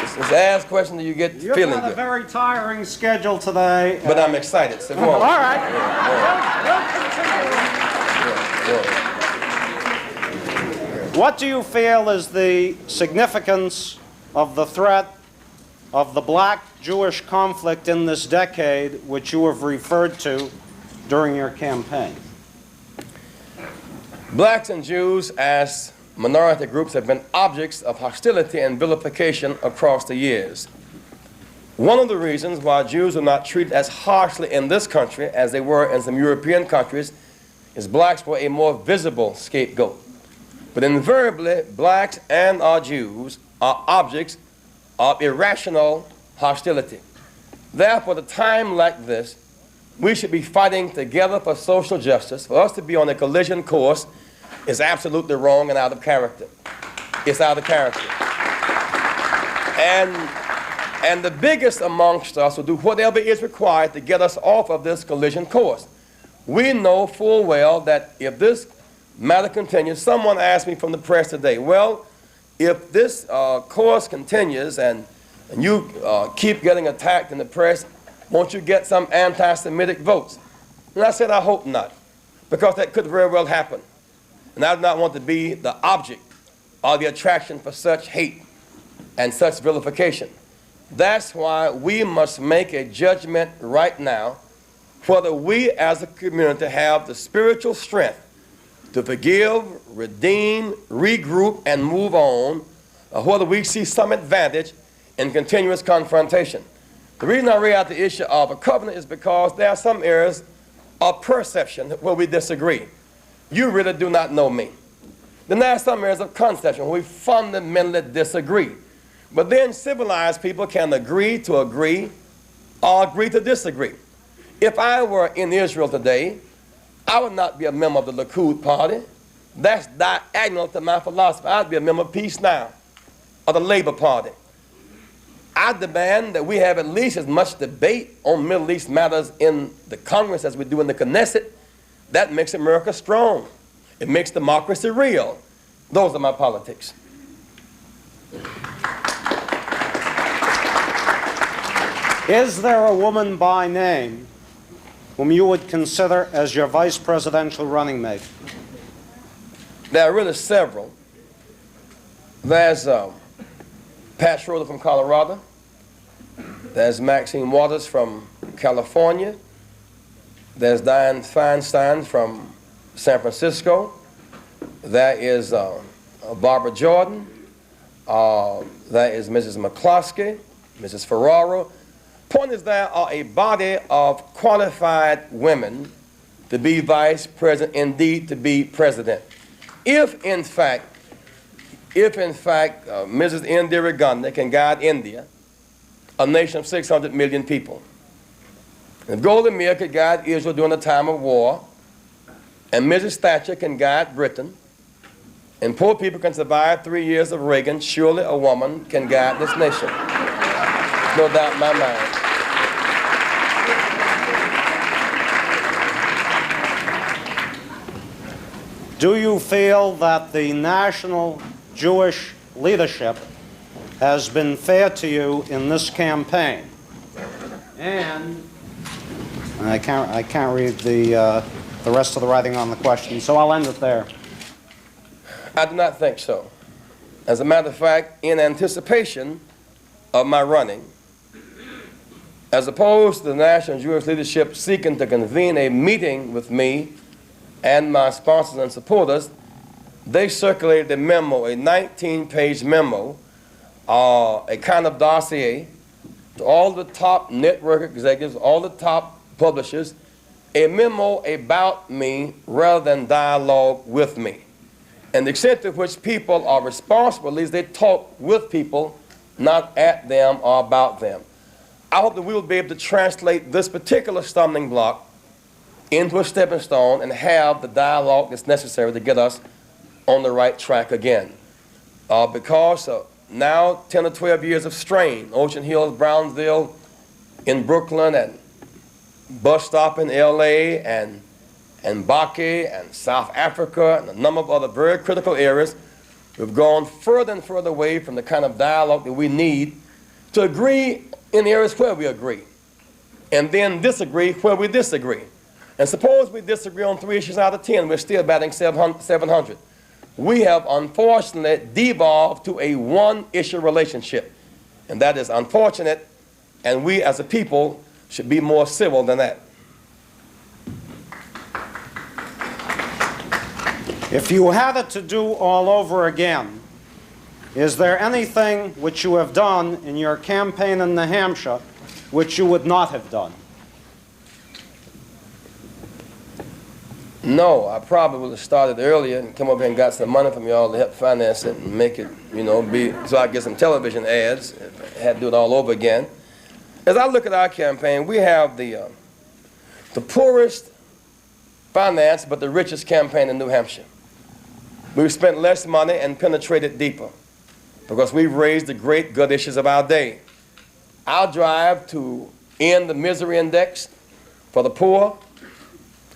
It's ask questions that you get feeling good. You've got a very tiring schedule today. But I'm excited, so go on. All right. What do you feel is the significance of the threat of the black-Jewish conflict in this decade, which you have referred to during your campaign? Blacks and Jews as minority groups have been objects of hostility and vilification across the years. One of the reasons why Jews are not treated as harshly in this country as they were in some European countries is blacks were a more visible scapegoat. But invariably, blacks and our Jews are objects of irrational hostility. Therefore, at a time like this, we should be fighting together for social justice. For us to be on a collision course is absolutely wrong and out of character. It's out of character. And the biggest amongst us will do whatever is required to get us off of this collision course. We know full well that if this matter continues, someone asked me from the press today, well, if this course continues and you keep getting attacked in the press, won't you get some anti-Semitic votes? And I said, I hope not, because that could very well happen. And I do not want to be the object or the attraction for such hate and such vilification. That's why we must make a judgment right now whether we as a community have the spiritual strength to forgive, redeem, regroup, and move on, or whether we see some advantage in continuous confrontation. The reason I read out the issue of a covenant is because there are some areas of perception where we disagree. You really do not know me. Then there are some areas of conception where we fundamentally disagree. But then civilized people can agree to agree or agree to disagree. If I were in Israel today, I would not be a member of the Likud party. That's diagonal to my philosophy. I'd be a member of Peace Now or the Labor Party. I demand that we have at least as much debate on Middle East matters in the Congress as we do in the Knesset. That makes America strong. It makes democracy real. Those are my politics. Is there a woman by name whom you would consider as your vice presidential running mate? There are really several. There's Pat Schroeder from Colorado. There's Maxine Waters from California. There's Dianne Feinstein from San Francisco. There is Barbara Jordan. There is Mrs. McCloskey, Mrs. Ferraro. Point is, there are a body of qualified women to be vice president, indeed to be president. If in fact, Mrs. Indira Gandhi can guide India, a nation of 600 million people, if Golda Meir could guide Israel during a time of war, and Mrs. Thatcher can guide Britain, and poor people can survive 3 years of Reagan, surely a woman can guide this nation. No doubt in my mind. Do you feel that the national Jewish leadership has been fair to you in this campaign? And I can't read the the rest of the writing on the question, so I'll end it there. I do not think so. As a matter of fact, in anticipation of my running, as opposed to the national Jewish leadership seeking to convene a meeting with me and my sponsors and supporters, they circulated a memo, a 19-page memo, a kind of dossier to all the top network executives, all the top publishers, a memo about me rather than dialogue with me. And the extent to which people are responsible, at least they talk with people, not at them or about them. I hope that we will be able to translate this particular stumbling block into a stepping stone and have the dialogue that's necessary to get us on the right track again. Because now 10 or 12 years of strain, Ocean Hills, Brownsville, in Brooklyn, and bus stop in LA, and Mbaki, and South Africa, and a number of other very critical areas, we've gone further and further away from the kind of dialogue that we need to agree in areas where we agree, and then disagree where we disagree. And suppose we disagree on 3 issues out of 10, we're still batting 700. We have unfortunately devolved to a one-issue relationship, and that is unfortunate, and we as a people should be more civil than that. If you had it to do all over again, is there anything which you have done in your campaign in New Hampshire which you would not have done? No, I probably would have started earlier and come up here and got some money from y'all to help finance it and make it, so I get some television ads. I had to do it all over again. As I look at our campaign, we have the poorest finance but the richest campaign in New Hampshire. We've spent less money and penetrated deeper because we've raised the great good issues of our day. Our drive to end the misery index for the poor,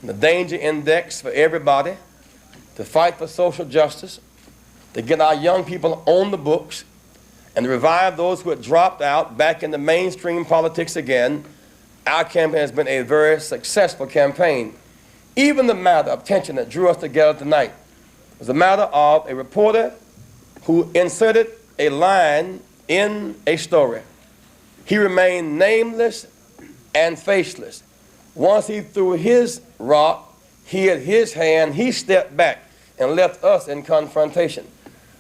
the danger index for everybody, to fight for social justice, to get our young people on the books, and to revive those who had dropped out back into mainstream politics again. Our campaign has been a very successful campaign. Even the matter of tension that drew us together tonight was a matter of a reporter who inserted a line in a story. He remained nameless and faceless. Once he threw his rock, he had his hand, he stepped back and left us in confrontation.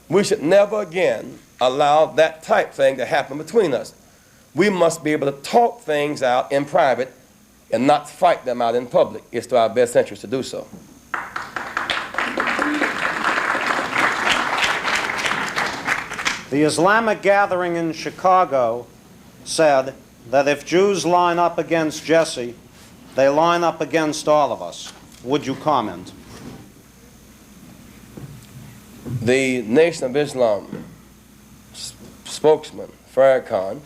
We should never again allow that type thing to happen between us. We must be able to talk things out in private and not fight them out in public. It's to our best interest to do so. The Islamic gathering in Chicago said that if Jews line up against Jesse, they line up against all of us. Would you comment? The Nation of Islam spokesman, Farrakhan,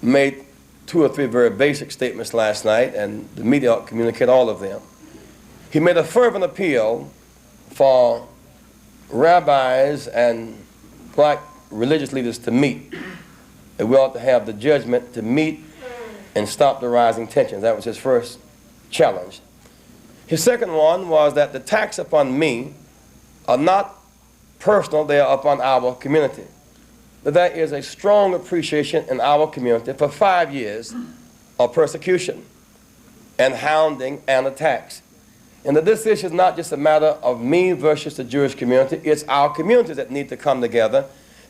made 2 or 3 very basic statements last night, and the media ought to communicate all of them. He made a fervent appeal for rabbis and black religious leaders to meet. That we ought to have the judgment to meet and stop the rising tensions. That was his first challenge. His second one was that the attacks upon me are not personal, they are upon our community. That there is a strong appreciation in our community for 5 years of persecution and hounding and attacks. And that this issue is not just a matter of me versus the Jewish community, it's our communities that need to come together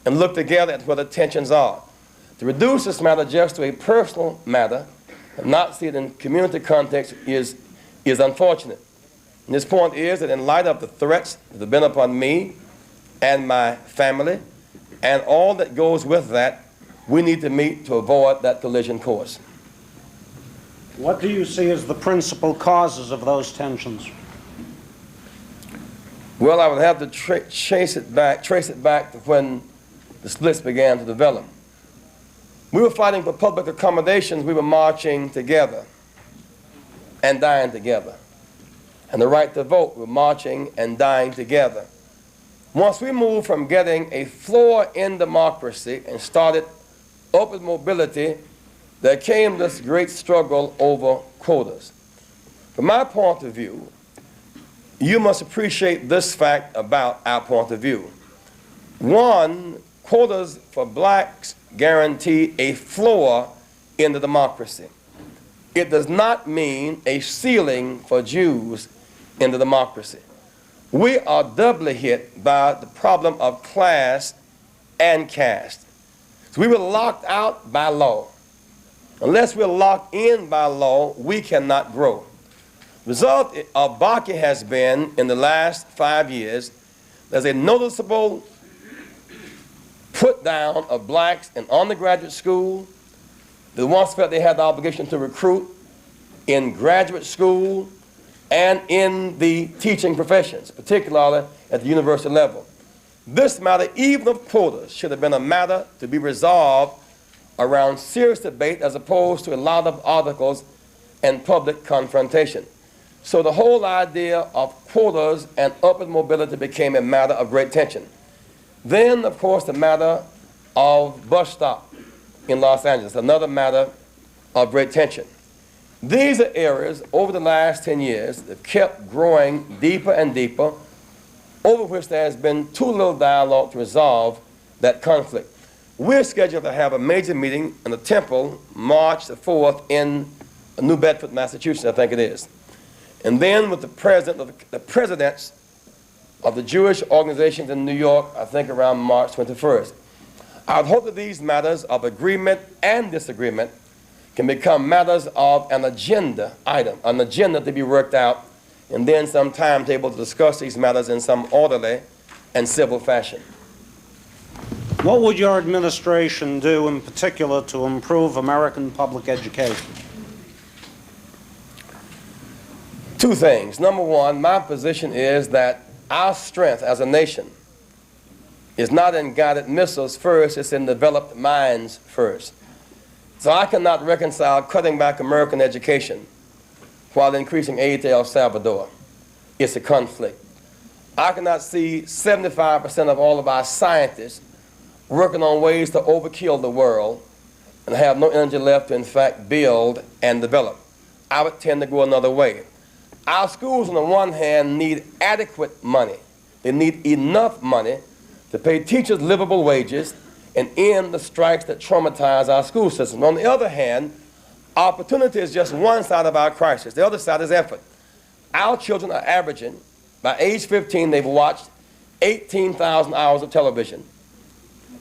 and look together at where the tensions are. To reduce this matter just to a personal matter and not see it in community context is unfortunate. And this point is that in light of the threats that have been upon me and my family and all that goes with that, we need to meet to avoid that collision course. What do you see as the principal causes of those tensions? Well, I would have to trace it back to when the splits began to develop. We were fighting for public accommodations. We were marching together and dying together. And the right to vote, we were marching and dying together. Once we moved from getting a floor in democracy and started open mobility, there came this great struggle over quotas. From my point of view, you must appreciate this fact about our point of view. One, quotas for blacks guarantee a floor in the democracy. It does not mean a ceiling for Jews in the democracy. We are doubly hit by the problem of class and caste. So we were locked out by law. Unless we're locked in by law, we cannot grow. The result of Baki has been, in the last 5 years, there's a noticeable put down of blacks in undergraduate school. They once felt they had the obligation to recruit in graduate school and in the teaching professions, particularly at the university level. This matter, even of quotas, should have been a matter to be resolved around serious debate as opposed to a lot of articles and public confrontation. So the whole idea of quotas and upward mobility became a matter of great tension. Then, of course, the matter of bus stop in Los Angeles, another matter of great tension. These are areas over the last 10 years that kept growing deeper and deeper, over which there has been too little dialogue to resolve that conflict. We're scheduled to have a major meeting in the Temple March the 4th in New Bedford, Massachusetts, I think it is. And then with the presidents of the Jewish organizations in New York, I think around March 21st. I would hope that these matters of agreement and disagreement can become matters of an agenda item, an agenda to be worked out, and then some timetable to discuss these matters in some orderly and civil fashion. What would your administration do in particular to improve American public education? Two things. Number one, my position is that our strength as a nation is not in guided missiles first, it's in developed minds first. So I cannot reconcile cutting back American education while increasing aid to El Salvador. It's a conflict. I cannot see 75% of all of our scientists working on ways to overkill the world and have no energy left to, in fact, build and develop. I would tend to go another way. Our schools, on the one hand, need adequate money. They need enough money to pay teachers livable wages and end the strikes that traumatize our school system. On the other hand, opportunity is just one side of our crisis. The other side is effort. Our children are averaging, by age 15, they've watched 18,000 hours of television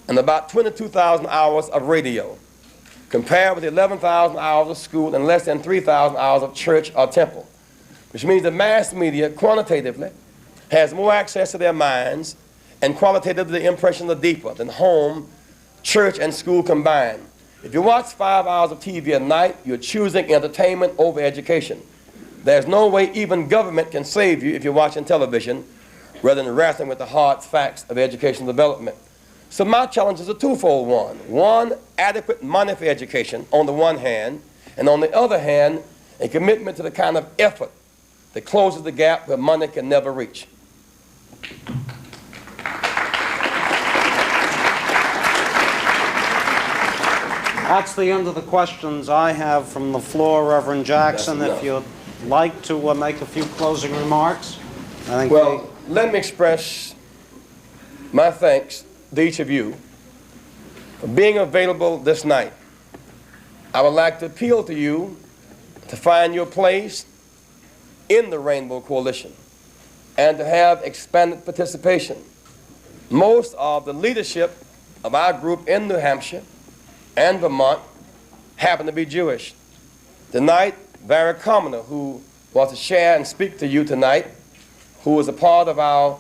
and about 22,000 hours of radio, compared with 11,000 hours of school and less than 3,000 hours of church or temple, which means the mass media, quantitatively, has more access to their minds and qualitatively the impressions are deeper than home, church, and school combined. If you watch 5 hours of TV a night, you're choosing entertainment over education. There's no way even government can save you if you're watching television rather than wrestling with the hard facts of educational development. So my challenge is a twofold one. One, adequate money for education on the one hand, and on the other hand, a commitment to the kind of effort that closes the gap where money can never reach. That's the end of the questions I have from the floor, Reverend Jackson. If you'd like to make a few closing remarks. I think well, let me express my thanks to each of you for being available this night. I would like to appeal to you to find your place in the Rainbow Coalition and to have expanded participation. Most of the leadership of our group in New Hampshire and Vermont happen to be Jewish. Tonight, Barry Commoner, who was to share and speak to you tonight, who was a part of our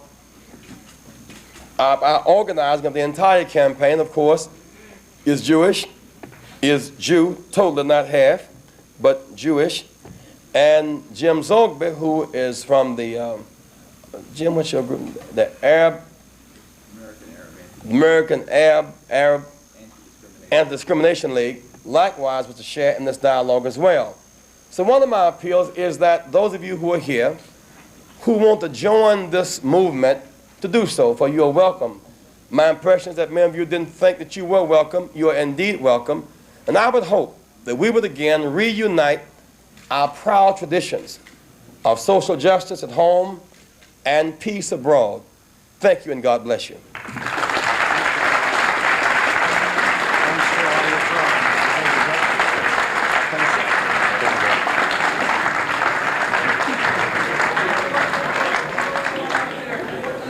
organizing of the entire campaign, of course, is Jewish, is Jew, totally not half, but Jewish. And Jim Zogby, who is from the, Jim, what's your group? The American Arab Anti-Discrimination League, likewise was to share in this dialogue as well. So one of my appeals is that those of you who are here who want to join this movement to do so, for you are welcome. My impression is that many of you didn't think that you were welcome. You are indeed welcome. And I would hope that we would again reunite our proud traditions of social justice at home, and peace abroad. Thank you, and God bless you.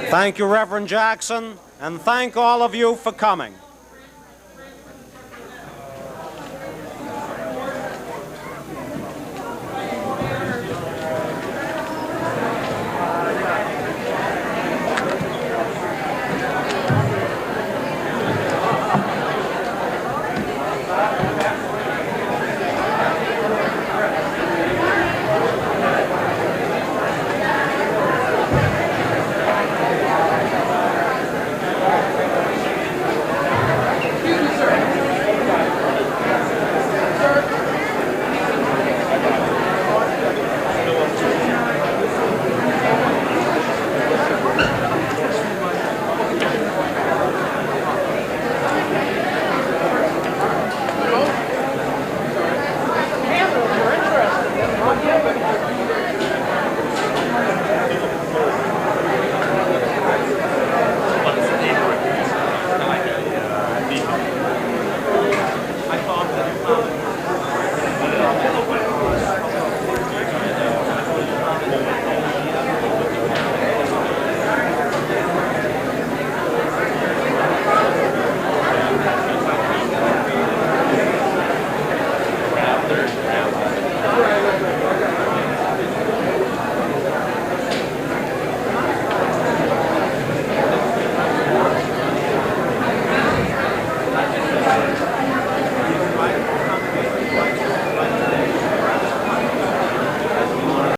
Thank you, Reverend Jackson, and thank all of you for coming.